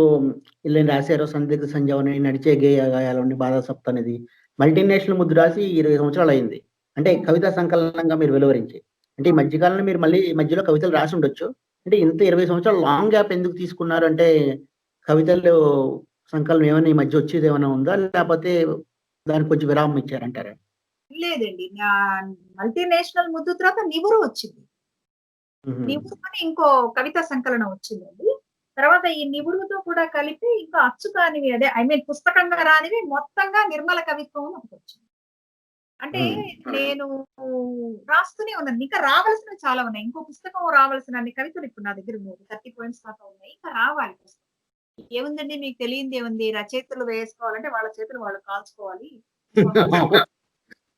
ఇలా రాసారో 'సందిగ్ధ సంధ్యావని', 'నడిచే గాయాలోని', 'బాధాసప్త' అనేది మల్టీనేషనల్ ముద్దు రాసి 20 సంవత్సరాలయింది. అంటే కవితా సంకలనంగా మీరు వెలువరించి. అంటే ఈ మధ్య కాలంలో మీరు మళ్ళీ మధ్యలో కవితలు రాసుండొచ్చు. అంటే ఇంత 20 సంవత్సరాలు లాంగ్ గ్యాప్ ఎందుకు తీసుకున్నారు? అంటే కవితలు సంకలనం ఏమైనా ఈ మధ్య వచ్చేదేమైనా ఉందా? లేపోతే దానికి కొంచెం విరామం ఇచ్చారంటారా? లేదండి. మల్టీనేషనల్ ముద్దు తర్వాత 'నివురు' వచ్చింది. హుహు. 'నివురు' అని ఇంకో కవితా సంకలనం వచ్చిందండి. తర్వాత ఈ 'నివురు'తో కూడా కలిపి ఇంకా అచ్చు కానివి అదే ఐ మీన్ పుస్తకంగా రానివి మొత్తంగా 'నిర్మల కవిత్వం' అని ఒకటొచ్చింది. అంటే హ్మ్. నేను రాస్తూనే ఉన్నాను. ఇంకా రావాల్సినవి చాలా ఉన్నాయి. ఇంకో పుస్తకం రావాల్సినన్ని కవితలు ఇప్పుడు నా దగ్గర ఉన్నాయి. 30 పోయెమ్స్ దాకా ఉన్నాయి. ఇంకా రావాలి పుస్తకం. ఏముందండి మీకు తెలియందేముంది రచయితలు వేసుకోవాలంటే వాళ్ళ చేతులు వాళ్ళు కాల్చుకోవాలి.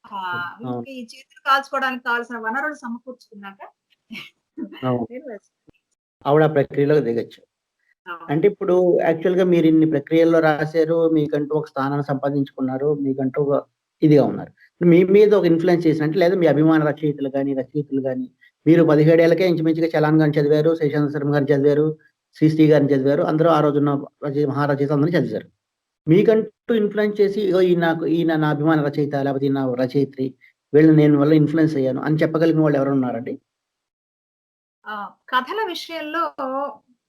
అవును. ఈ చేతులు కాల్చుకోవడానికి కావాల్సిన వనరులు సమకూర్చుకున్నాక అవును. నేను వేసుకున్నాను. ఆవిడ ఆ ప్రక్రియలోకి దిగొచ్చు. అవును. అంటే ఇప్పుడు యాక్చువల్‌గా మీరిన్ని ప్రక్రియల్లో రాసారు. మీకంటూ ఒక స్థానాన్ని సంపాదించుకున్నారు. మీకంటూ ఒక ఇదిగా ఉన్నారు. మీ మీద ఒక ఇన్‌ఫ్లూయెన్స్ చేసిన అంటే లేదా మీ అభిమాన రచయితలు గాని, మీరు 17 ఏళ్ళకే ఇంచుమించుగా చలాన్ గారిని చదివారు, శేషాద్రి శర్మ గారిని చదివారు, శ్రీశ్రీ గారిని చదివారు. అందరూ ఆ రోజున్న మహారచయితలు అందరిని చదివారు. మీకంటూ ఇన్‌ఫ్లూయెన్స్ చేసి ఇగో ఈయన నా అభిమాన రచయిత లేకపోతే ఈయన నా రచయిత్రి. వీళ్ళని నేను వల్ల ఇన్‌ఫ్లూయెన్స్ అయ్యాను అని చెప్పగలిగిన వాళ్ళు ఎవరైనా ఉన్నారండి? కథల విషయంలో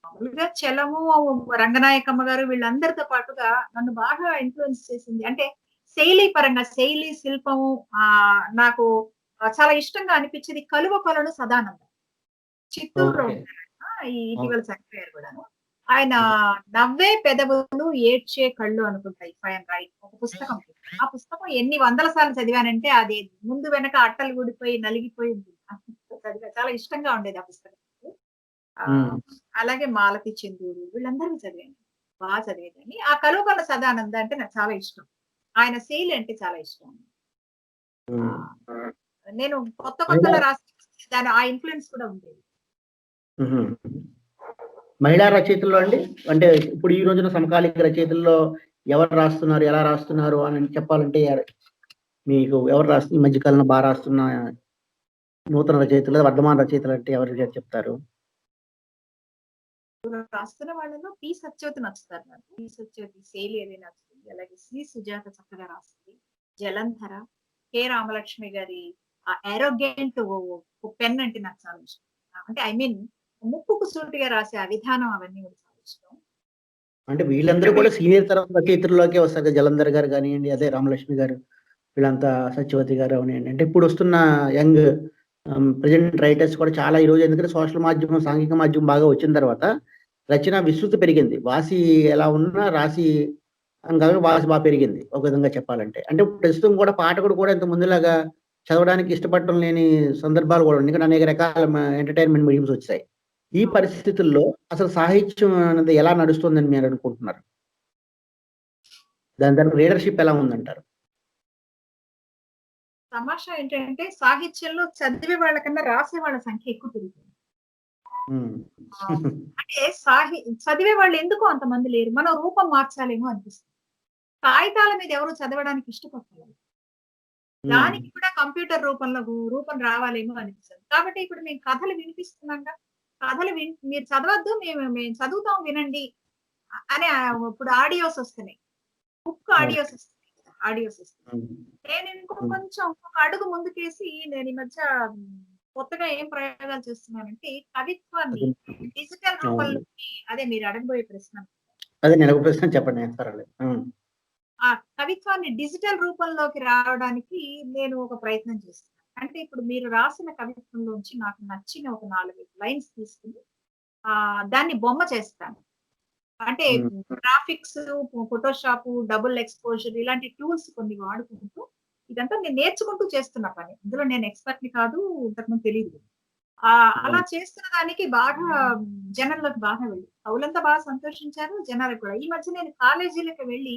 మామూలుగా చలము, రంగనాయకమ్మ గారు వీళ్ళందరితో పాటుగా నన్ను బాగా ఇన్‌ఫ్లూయెన్స్ చేసింది. అంటే శైలి పరంగా శైలి, శిల్పము నాకు చాలా ఇష్టంగా అనిపించేది 'కలువ కొలను సదానందం.' చిత్తూరులో ఓకే. ఉంటారాయన. ఓకే. ఇటీవల చనిపోయారు గూడాను. ఆయన ఓకే. 'నవ్వే పెదవులు ఏడ్చే కళ్ళు' అనుకుంటా ఇఫ్ ఐ యామ్ రైట్. ఒక పుస్తకం. ఆ పుస్తకం ఎన్ని వందల సార్లు చదివానంటే అది ముందు వెనక అట్టలు ఊడిపోయి, నలిగిపోయి ఉంటుంది. ఆ పుస్తకం చదివా. చాలా ఇష్టంగా ఉండేది ఆ పుస్తకం. ఆహ్, హ్మ్. అలాగే 'మాలతి చెందూరు' వీళ్ళందరివి చదివాను. చదివేదాన్ని. ఆ 'కలువకొండ సదానంద' అంటే నాకు చాలా ఇష్టం. ఆయన శైలి అంటే చాలా ఇష్టం. హ్మ్. ఆహ్, నేను కొత్త మహిళా కొత్తగా రాసి ఆ ఇన్‌ఫ్లూయెన్స్ కూడా ఉండేది. హుహు. మహిళా రచయితల్లో అండి? అంటే ఇప్పుడు ఈ రోజున సమకాలీన రచయితల్లో ఎవరు రాస్తున్నారు? ఎలా రాస్తున్నారు అని చెప్పాలంటే మీకు ఎవరు ఈ మధ్య కాలంలో రాస్తున్న నూతన రచయితలు లేదా వర్ధమాన రచయితలంటే ఎవరు చెప్తారు? రాస్తున్న వాళ్ళలో పి. సత్యవతి నచ్చుతారు నాకు. పి. సత్యవతి శైలి అది నచ్చుతుంది. అలాగే సి. సుజాత చక్కగా రాస్తుంది. జలంధర, కె. రామలక్ష్మి గారి ఆ యారోగెంట్ పెన్ అంటే నాకు చాలా ఇష్టం. అంటే ఐ మీన్ ముక్కుకు సూటిగా రాసే ఆ విధానం అవన్నీ కూడా చాలా ఇష్టం. అంటే వీళ్ళందరూ కూడా సీనియర్ తరం రచయితల్లోకే వస్తారు కదా! జలంధర్ గారు గానియండి, అదే రామలక్ష్మి గారు, వీళ్ళంతా సత్యవతి గారు అవనియండి. అంటే ఇప్పుడొస్తున్న యంగ్ ప్రెజెంట్ రైటర్స్ కూడా చాలా ఈరోజు ఎందుకంటే సోషల్ మాధ్యమం, సాంఘిక మాధ్యమం బాగా వచ్చిన తర్వాత రచన విస్తృతి పెరిగింది. వాసి ఎలా ఉన్నా రాసి కాగా వాసి పెరిగింది. ఒక విధంగా చెప్పాలంటే. అంటే ప్రస్తుతం కూడా పాఠకుడు కూడా ఇంతకు ముందులాగా చదవడానికి ఇష్టపడటం లేని సందర్భాలు కూడా ఉన్నాయి. ఎందుకంటే అనేక రకాల ఎంటర్‌టైన్‌మెంట్ మీడియమ్స్ వచ్చాయి. ఈ అవును. పరిస్థితుల్లో అసలు సాహిత్యం అనేది ఎలా నడుస్తుందని మీరనుకుంటున్నారు? దాని రీడర్‌షిప్ ఎలా ఉందంటారు? తమాషా ఏంటంటే సాహిత్యంలో చదివే వాళ్ళకన్నా రాసే వాళ్ళ సంఖ్య ఎక్కువ పెరిగింది. హ్మ్. ఆ! అంటే చదివే వాళ్ళు ఎందుకో అంతమంది లేరు. మనం రూపం మార్చాలేమో అనిపిస్తుంది. కాగితాల మీద ఎవరు చదవడానికి ఇష్టపడతలేదు. హ్మ్. దానికి కూడా కంప్యూటర్ రూపంలో రూపం రావాలేమో అనిపిస్తది. కాబట్టి ఇప్పుడు మేము కథలు వినిపిస్తున్నాంగా. కథలు మీరు చదవద్దు మేము చదువుతాం వినండి. అని ఇప్పుడు ఆడియోస్ వస్తున్నాయి. బుక్ ఆడియోస్ అవునండి. వస్తున్నాయి. ఆడియోస్ వస్తున్నాయి. హ్మ్. నేను ఇంకో హ్మ్. కొంచెం ఒక అడుగు ముందుకేసి నేను ఈ మధ్య కొత్తగా ఏం ప్రయోగాలు చేస్తున్నానంటే కవిత్వాన్ని అది డిజిటల్ అవును. రూపంలోకి అదే మీరు అడగబోయే ప్రశ్న. అదే నేనొక ప్రశ్న చెప్పండి. పర్వాలేదు. హ్మ్. ఆ కవిత్వాన్ని డిజిటల్ రూపంలోకి రావడానికి నేను ఒక ప్రయత్నం చేస్తున్నాను. అంటే ఇప్పుడు మీరు రాసిన కవిత్వంలోంచి నాకు నచ్చిన ఒక 4, 5 లైన్స్ తీసుకొని దాన్ని బొమ్మ చేస్తాను. అంటే హ్మ్. గ్రాఫిక్స్, ఫోటోషాప్, డబుల్ ఎక్స్‌పోజర్ ఇలాంటి టూల్స్ కొన్ని వాడుకుంటూ ఇదంతా నేను నేర్చుకుంటూ చేస్తున్న పని. ఇందులో నేను ఎక్స్‌పర్ట్‌ని కాదు. ఇంతకుముందు తెలీదు. అలా హ్మ్. చేస్తున్న దానికి బాగా జనంలోకి బాగా వెళ్ళింది. కవులంతా బాగా సంతోషించారు. జనాలకు కూడా. ఈ మధ్య నేను కాలేజీలకి వెళ్ళి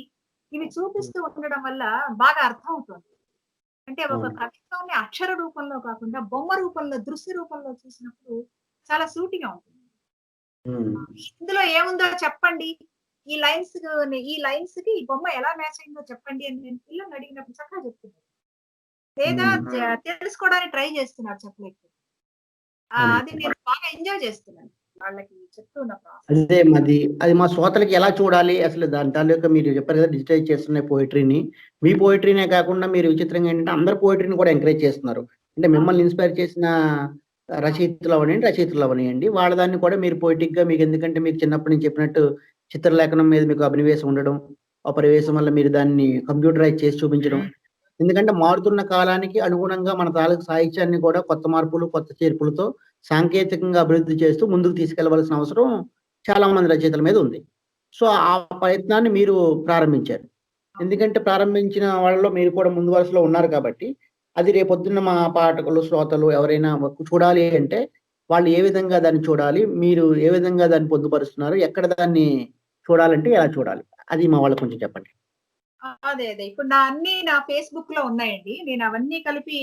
ఇవి హ్మ్. చూపిస్తూ ఉండడం వల్ల బాగా అర్థమవుతోంది. అంటే ఒక అవును. కవిత్వాన్ని అక్షర రూపంలో కాకుండా బొమ్మ రూపంలో, దృశ్య రూపంలో చూసినప్పుడు చాలా సూటిగా ఉంటుంది. హ్మ్. ఇందులో ఏముందో చెప్పండి. ఈ లైన్స్‌కి ఈ బొమ్మ ఎలా మ్యాచ్ అయిందో చెప్పండి అని నేను పిల్లల్ని అడిగినప్పుడు చక్కగా చెప్తున్నారు. లేదా ఉమ్. తెలుసుకోవడానికి ట్రై చేస్తున్నారు చెప్పలేకపోతే. అది అవునండి. నేను బాగా ఎంజాయ్ చేస్తున్నాను. వాళ్ళకి చెప్తున్న ప్రాసెస్. అదే అది మా శ్రోతలకి ఎలా చూడాలి? అసలు దాని తాలూకా మీరు చెప్పారు కదా! డిజిటైజ్ చేస్తున్న పోయెట్రీని. మీ పోయెట్రీనే కాకుండా మీరు విచిత్రంగా ఏంటంటే అందరి పోయెట్రీని కూడా ఎంకరేజ్ చేస్తున్నారు. అంటే అవును. మిమ్మల్ని ఇన్‌స్పైర్ చేసిన అవును. రచయితలు అవ్వనియండి, వాళ్ళ దాన్ని కూడా మీరు పోయెటిక్‌గా మీకెందుకంటే మీకు చిన్నప్పటి నుంచి చెప్పినట్టు చిత్రలేఖనం మీద మీకు అభినివేశం ఉండడం, ఆ పరివేశం వల్ల మీరు దాన్ని కంప్యూటరైజ్ చేసి చూపించడం. ఎందుకంటే మారుతున్న కాలానికి అనుగుణంగా మన తాలూకు సాహిత్యాన్ని కూడా కొత్త మార్పులు, కొత్త చేర్పులతో సాంకేతికంగా అభివృద్ధి చేస్తూ ముందుకు తీసుకెళ్లవలసిన అవసరం చాలా మంది రచయితల మీద ఉంది. సో, ఆ ప్రయత్నాన్ని మీరు ప్రారంభించారు. అవును. ఎందుకంటే ప్రారంభించిన వాళ్ళలో మీరు కూడా ముందు వరుసలో ఉన్నారు కాబట్టి, అది రేపొద్దున్న మా పాఠకులు, శ్రోతలు ఎవరైనా చూడాలి అంటే, వాళ్ళు ఏ విధంగా దాన్ని చూడాలి? మీరు ఏ విధంగా దాన్ని పొందుపరుస్తున్నారు? ఎక్కడ దాన్ని చూడాలంటే ఎలా చూడాలి? అది మా వాళ్ళకి కొంచెం చెప్పండి. అదే. అదే. ఇప్పుడు నా ఫేస్‌బుక్‌లో ఉన్నాయండి. నేను అవన్నీ కలిపి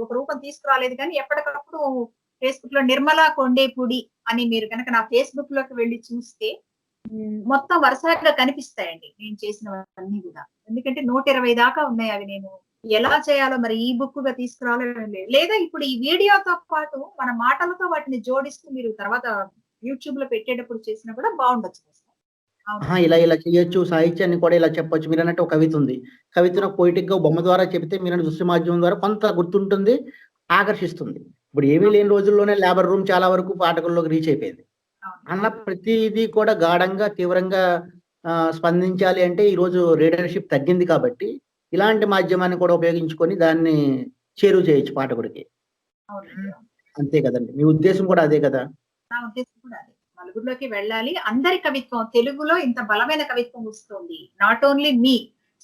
ఒక రూపం తీసుకురాలేదు కానీ, ఎప్పటికప్పుడు ఫేస్‌బుక్‌లో 'నిర్మలా కొండేపూడి' అని మీరు గనక నా ఫేస్‌బుక్‌లోకి వెళ్లి చూస్తే మొత్తం వరుసగా కనిపిస్తాయండి. నేను చేసినవన్నీ గూడా. ఎందుకంటే 120 దాకా ఉన్నాయి. అవి నేను ఎలా చేయాలో మరి ఈ బుక్‌గా తీసుకురావాలో లేదు. లేదా ఇప్పుడు ఈ వీడియోతో పాటు మన మాటలతో వాటిని జోడిస్తూ మీరు తర్వాత యూట్యూబ్‌లో పెట్టేటప్పుడు చేసినా కూడా బావుండొచ్చు. ఆహా! అవునండి. ఇలా చేయొచ్చు. సాహిత్యాన్ని కూడా ఇలా చెప్పొచ్చు. మీరన్నట్టు ఒక కవితుంది. కవితను ఒక పొయిటిక్‌గా బొమ్మ ద్వారా చెబితే మీరన్న దృశ్య మాధ్యమం ద్వారా కొంత గుర్తుంటుంది, ఆకర్షిస్తుంది. ఇప్పుడు ఏమీ అవును. లేని రోజుల్లోనే 'లేబర్ రూమ్' చాలా వరకు పాఠకుల్లోకి రీచ్ అయిపోయింది. అవును. అన్న ప్రతీది కూడా గాఢంగా, తీవ్రంగా స్పందించాలి అంటే ఈరోజు రీడర్‌షిప్ తగ్గింది కాబట్టి, ఇలాంటి మాధ్యమాన్ని కూడా ఉపయోగించుకొని దాన్ని చేరువ చేయొచ్చు పాఠకుడికి. అవునండి. అవును. అంతే కదండీ! మీ ఉద్దేశ్యం కూడా అదే కదా! నా ఉద్దేశం కూడా అదే. నలుగురిలోకి వెళ్ళాలి. అందరి కవిత్వం తెలుగులో ఇంత బలమైన కవిత్వం వస్తోంది. నాట్ ఓన్లీ మీ.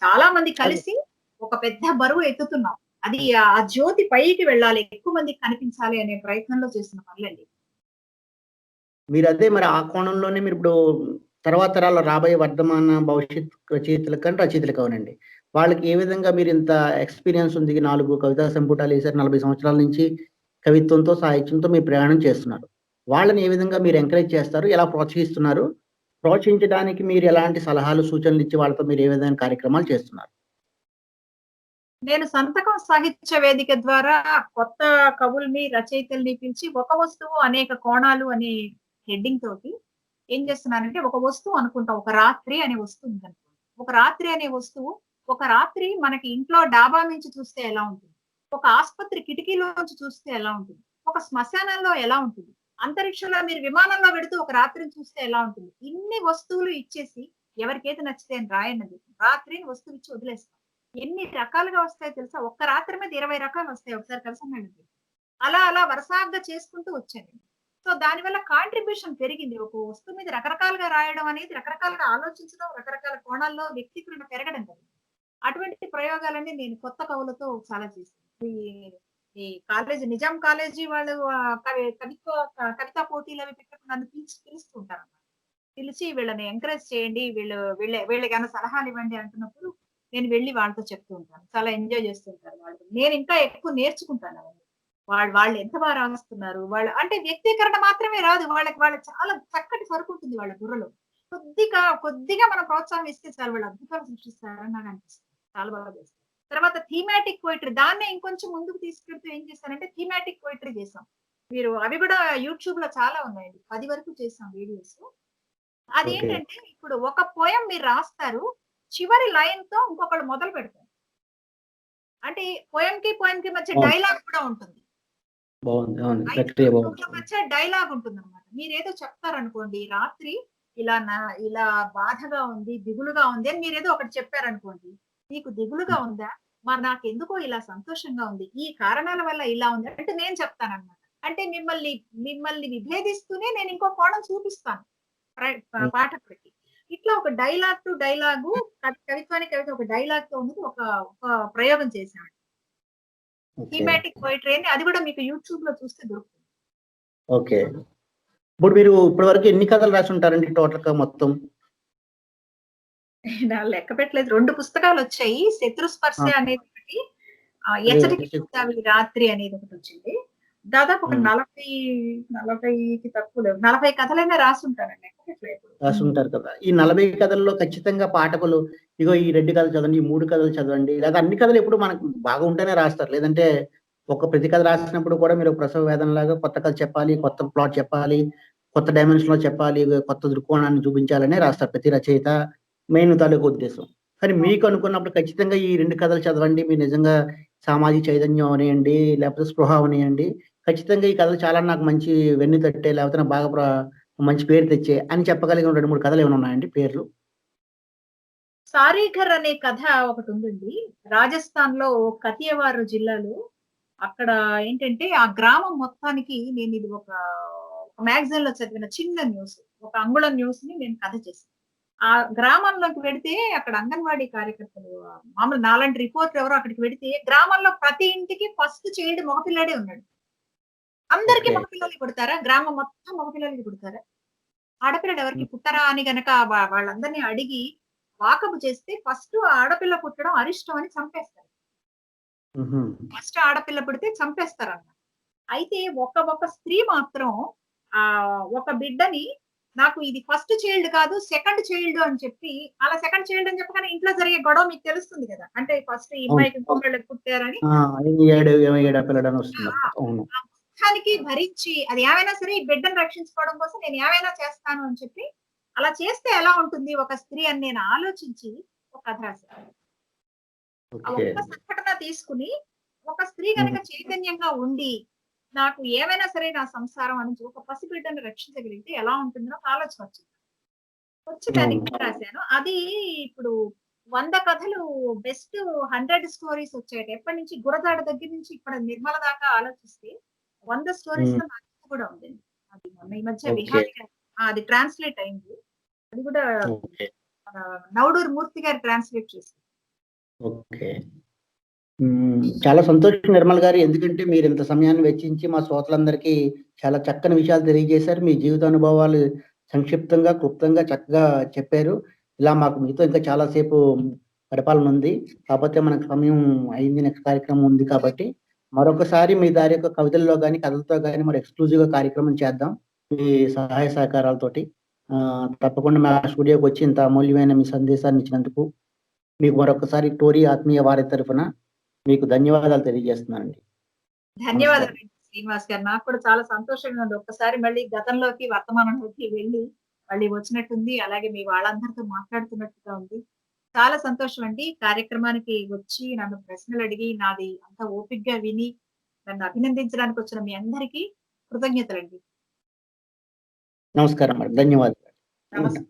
చాలా మంది అదే. కలిసి ఒక పెద్ద బరువు ఎత్తుతున్నాం. అది ఆ జ్యోతి పైకి వెళ్ళాలి. ఎక్కువ మందికి కనిపించాలి అనే ప్రయత్నంలో చేస్తున్న పనులండి. మీరదే మరి ఆ కోణంలోనే మీరిప్పుడు తర్వాత తరాల్లో రాబోయే వర్ధమాన భవిష్యత్ రచయితలకు కానీ, రచయితలకు అవునండి. వాళ్ళకి ఏ విధంగా మీరింత ఎక్స్‌పీరియన్స్ ఉంది. 4 కవితా సంపుటాలేసారు. 40 సంవత్సరాల నుంచి కవిత్వంతో, సాహిత్యంతో మీరు ప్రయాణం చేస్తున్నారు. వాళ్ళని ఏ విధంగా మీరు ఎంకరేజ్ చేస్తారు? ఎలా ప్రోత్సహిస్తున్నారు? ప్రోత్సహించడానికి మీరు ఎలాంటి సలహాలు, సూచనలిచ్చి వాళ్ళతో మీరు ఏ విధమైన కార్యక్రమాలు చేస్తున్నారు? నేను సంతకం సాహిత్య వేదిక ద్వారా కొత్త కవుల్ని, రచయితల్ని పిలిచి ఒక వస్తువు అనేక కోణాలు అనే హెడ్డింగ్ తోటి ఏం చేస్తున్నానంటే ఒక వస్తువు అనుకుంటాం. ఒక రాత్రి అనే వస్తువు ఉందనుకోండి. ఒక రాత్రి అనే వస్తువు ఒక రాత్రి మనకి ఇంట్లో డాబా నుంచి చూస్తే ఎలా ఉంటుంది? ఒక ఆస్పత్రి కిటికీలోంచి చూస్తే ఎలా ఉంటుంది? ఒక శ్మశానంలో ఎలా ఉంటుంది? అంతరిక్షంలో మీరు విమానంలో వెడుతూ ఒక రాత్రిని చూస్తే ఎలా ఉంటుంది? ఇన్ని వస్తువులు ఇచ్చేసి ఎవరికేది నచ్చితే అని రాయండి అని చెప్పి. రాత్రి అని వస్తువు ఇచ్చి వదిలేస్తాం. ఎన్ని రకాలుగా వస్తాయో తెలుసా? ఒక్క రాత్రి మీద 20 రకాలు వస్తాయి. ఒకసారి కలిసానండి. అలా అలా వరసగా చేసుకుంటూ వచ్చాను. సో, దానివల్ల కాంట్రిబ్యూషన్ పెరిగింది. ఒక వస్తువు మీద రకరకాలుగా రాయడం అనేది రకరకాలుగా ఆలోచించడం, రకరకాల కోణాల్లో వ్యక్తీకరణ పెరగడం కదా! అటువంటి ప్రయోగాలన్నీ నేను కొత్త కవులతో చాలా చేశాను. ఈ ఈ నిజాం కాలేజీ వాళ్ళు కవితా పోటీలవి పెట్టినప్పుడు నన్ను పిలుస్తూ ఉంటారన్నమాట. పిలిచి వీళ్ళని ఎంకరేజ్ చేయండి. వీళ్ళకేమైనా సలహాలివ్వండి అంటున్నప్పుడు నేను వెళ్లి వాళ్ళతో చెప్తూ ఉంటాను. చాలా ఎంజాయ్ చేస్తూ ఉంటారు వాళ్ళు. నేను ఇంకా ఎక్కువ నేర్చుకుంటాను అవన్నీ. వాళ్ళు ఎంత బా రాస్తున్నారు. అంటే వ్యక్తీకరణ మాత్రమే రాదు. వాళ్ళకి చాలా చక్కటి సరుకుంటుంది వాళ్ళ బుర్రలో. కొద్దిగా మనం ప్రోత్సాహం ఇస్తే చాలు వాళ్ళు అద్భుతాలు సృష్టిస్తారని నాకు అనిపిస్తుంది. చాలా బాగా చేస్తారు. తర్వాత థీమాటిక్ పోయెట్రీ దాన్నే ఇంకొంచెం ముందుకు తీసుకెళ్తూ ఏం చేశానంటే థీమాటిక్ పోయెట్రీ చేసాం. అవి కూడా యూట్యూబ్‌లో చాలా ఉన్నాయండి. 10 వరకు చేసాం వీడియోస్. ఓకే. అదేంటంటే ఇప్పుడు ఒక పోయెమ్ మీరు రాస్తారు. చివరి లైన్‌తో ఇంకొకళ్ళు మొదలు పెడతారు. అంటే పోయెమ్‌కి మధ్య అవును. డైలాగ్ కూడా ఉంటుంది. బావుంది. అవును. ప్రక్రియ 5 బావుంది. కవుల మధ్య డైలాగ్ ఉంటుందన్నమాట. మీరేదో చెప్తారనుకోండి. రాత్రి ఇలా ఇలా బాధగా ఉంది, దిగులుగా ఉంది అని మీరేదో ఒకటి చెప్పారనుకోండి. మీకు దిగులుగా హ్మ్. ఉందా? మరి నాకెందుకో ఇలా సంతోషంగా ఉంది. ఈ కారణాల వల్ల ఇలా ఉంది అంటే నేను చెప్తానన్నమాట. అంటే మిమ్మల్ని విభేదిస్తూనే నేను ఇంకో కోణం చూపిస్తాను. హ్మ్. పాఠకుడికి. ఇట్లా ఒక డైలాగ్ టు డైలాగు కవిత్వానికి కవిత ఒక డైలాగ్‌తో ఉన్నది ఒక ప్రయోగం చేశాను. ఓకే. థీమాటిక్ పోయెట్రీ అని అది కూడా మీకు యూట్యూబ్‌లో చూస్తే దొరుకుతుంది. ఓకే. ఇప్పుడు మీరు ఇప్పటి వరకు ఎన్ని కథలు రాసుంటారండి టోటల్‌గా మొత్తం? నా లెక్క పెట్టలేదు. 2 పుస్తకాలొచ్చాయి. 'శత్రుస్పర్శ' ఆ! అనేది ఒకటి. అదే 'ఎచ్చటికి చూస్తావి రాత్రి' అనేది ఒకటొచ్చింది. దాదాపు ఒక ఉమ్. 40కి తక్కువ లేవు. 40 కథలైనా రాసుంటానండి. ఎక్కట్లేదు ఇప్పుడు. రాసుంటారు కదా. ఈ 40 కథల్లో ఖచ్చితంగా పాఠకులు ఇగో ఈ 2 కథలు చదవండి, ఈ 3 కథలు చదవండి. లేదా అన్ని కథలు ఎప్పుడు మనకు బాగా ఉంటేనే రాస్తారు. లేదంటే ఒక ప్రతి కథ రాసినప్పుడు కూడా మీరు ప్రసవ వేదనలాగా కొత్త కథ చెప్పాలి, కొత్త ప్లాట్ చెప్పాలి, కొత్త డైమెన్షన్‌లో చెప్పాలి, కొత్త దృక్కోణాన్ని చూపించాలనే రాస్తారు ప్రతి రచయిత మెయిన్ తాలూకు ఉద్దేశం. కానీ మీకు అనుకున్నప్పుడు ఖచ్చితంగా ఈ 2 కథలు చదవండి. మీరు నిజంగా సామాజిక చైతన్యం అవనియండి, లేకపోతే స్పృహ అవనియండి, ఖచ్చితంగా ఈ కథలు చాలా నాకు మంచి వెన్ను తట్టే లేకపోతే నాకు బాగా మంచి పేరు తెచ్చే అని చెప్పగలిగిన 2, 3 కథలు ఏమైనా ఉన్నాయండి పేర్లు? 'సారీఘర్' అనే కథ ఒకటుందండి. రాజస్థాన్‌లో కతియవార్ జిల్లాలో అక్కడ ఏంటంటే, ఆ గ్రామం మొత్తానికి నేనిది ఒక మ్యాగజైన్‌లో చదివిన చిన్న న్యూస్. ఒక అంగుళం న్యూస్‌ని నేను కథ చేశాను. ఆ గ్రామంలోకి వెడితే అక్కడ అంగన్వాడీ కార్యకర్తలు మామూలు నాలాంటి రిపోర్టర్ ఎవరో అక్కడికి వెడితే, గ్రామంలో ప్రతి ఇంటికి ఫస్ట్ చైల్డ్ మగపిల్లాడే ఉన్నాడు. అందరికి ఓకే. మగపిల్లలే పుడతారా? గ్రామం మొత్తం మగపిల్లలకి పుడతారా? ఆడపిల్లలు ఎవరికీ హ్మ్. పుట్టరా అని గనక వాళ్ళందరిని అడిగి వాకబు చేస్తే ఫస్ట్ ఆడపిల్ల పుట్టడం అరిష్టం అని చంపేస్తారు. హుహు. ఫస్ట్ ఆడపిల్ల పుడితే చంపేస్తారన్నమాట. అయితే ఒక స్త్రీ మాత్రం ఒక బిడ్డని నాకు ఇది ఫస్ట్ చైల్డ్ కాదు సెకండ్ చైల్డ్ అని చెప్పి అలా సెకండ్ చైల్డ్ అని చెప్పగానే ఇంట్లో జరిగే గొడవ మీకు తెలుస్తుంది కదా! అంటే ఫస్ట్ ఈ అవును. అమ్మాయికి ఇంకొకళ్ళు పుట్టారని ఆ! 7 పిల్లడని వస్తుంది. ఆ! అవును. ఆ మొత్తానికి భరించి అది ఏమైనా సరే ఈ బిడ్డను రక్షించుకోవడం కోసం నేను ఏమైనా చేస్తాను అని చెప్పి, అలా చేస్తే ఎలా ఉంటుంది ఒక స్త్రీ అని నేను ఆలోచించి ఒక కథ రాశాను. ఆ ఓకే. ఒక్క సంఘటన తీసుకొని, ఒక స్త్రీ హ్మ్. గనక చైతన్యంగా ఉండి, నాకు ఏమైనా సరే నా సంసారం అని ఒక పసిబిడ్డను రక్షించగలిగితే ఎలా ఉంటుందో ఒక ఆలోచన వచ్చింది. వచ్చి దాన్ని అవును. కథ రాశాను. అది ఇప్పుడు 100 కథలు బెస్ట్ 100 స్టోరీస్ వచ్చాయట. ఎప్పటి నుంచి గురజాడ దగ్గర నుంచి ఇక్కడ నిర్మల దాకా ఆలోచిస్తే 100 హ్మ్. స్టోరీస్‌లో నా కథ కూడా ఉందండి. అది మొన్న ఈ మధ్య ఓకే. విహారి గారు అది ట్రాన్స్‌లేట్ అయింది. అది కూడా ఓకే. మన నవడూరు మూర్తి గారు ట్రాన్స్‌లేట్ చేశారు. ఓకే. చాలా సంతోషం నిర్మల్ గారు. ఎందుకంటే మీరింత సమయాన్ని వెచ్చించి మా శ్రోతలందరికీ చాలా చక్కని విషయాలు తెలియజేశారు. మీ జీవితానుభవాలు సంక్షిప్తంగా, క్లుప్తంగా చక్కగా చెప్పారు. ఇలా మాకు మీతో ఇంకా చాలా సేపు గడపాలనుంది. కాపోతే మనకు సమయం అయింది. నెక్స్ట్ కార్యక్రమం ఉంది కాబట్టి, మరొకసారి మీ దారి యొక్క కవితల్లో గాని, కథలతో గాని మరి ఎక్స్‌క్లూజివ్‌గా కార్యక్రమం చేద్దాం. మీ సహాయ సహకారాలతోటి. తప్పకుండా మా స్టూడియోకొచ్చి ఇంత అమూల్యమైన మీ సందేశాన్ని ఇచ్చినందుకు మీకు మరొకసారి టోరీ ఆత్మీయ వారి తరఫున మీకు ధన్యవాదాలు తెలియజేస్తున్నానండి. నమస్కారం. ధన్యవాదాలండి శ్రీనివాస్ గారు. నాకు కూడా చాలా సంతోషంగా ఉంది. ఒక్కసారి మళ్ళీ గతంలోకి, వర్తమానంలోకి వెళ్ళి మళ్ళీ వచ్చినట్టుంది. అలాగే మీ వాళ్ళందరితో మాట్లాడుతున్నట్టుగా ఉంది. చాలా సంతోషం అండి. కార్యక్రమానికి వచ్చి నన్ను ప్రశ్నలడిగి, నాది అంత ఓపికగా విని, నన్ను అభినందించడానికి వచ్చిన మీ అందరికీ కృతజ్ఞతలండి. నమస్కారం మేడం. ధన్యవాదాలు. నమస్కారం.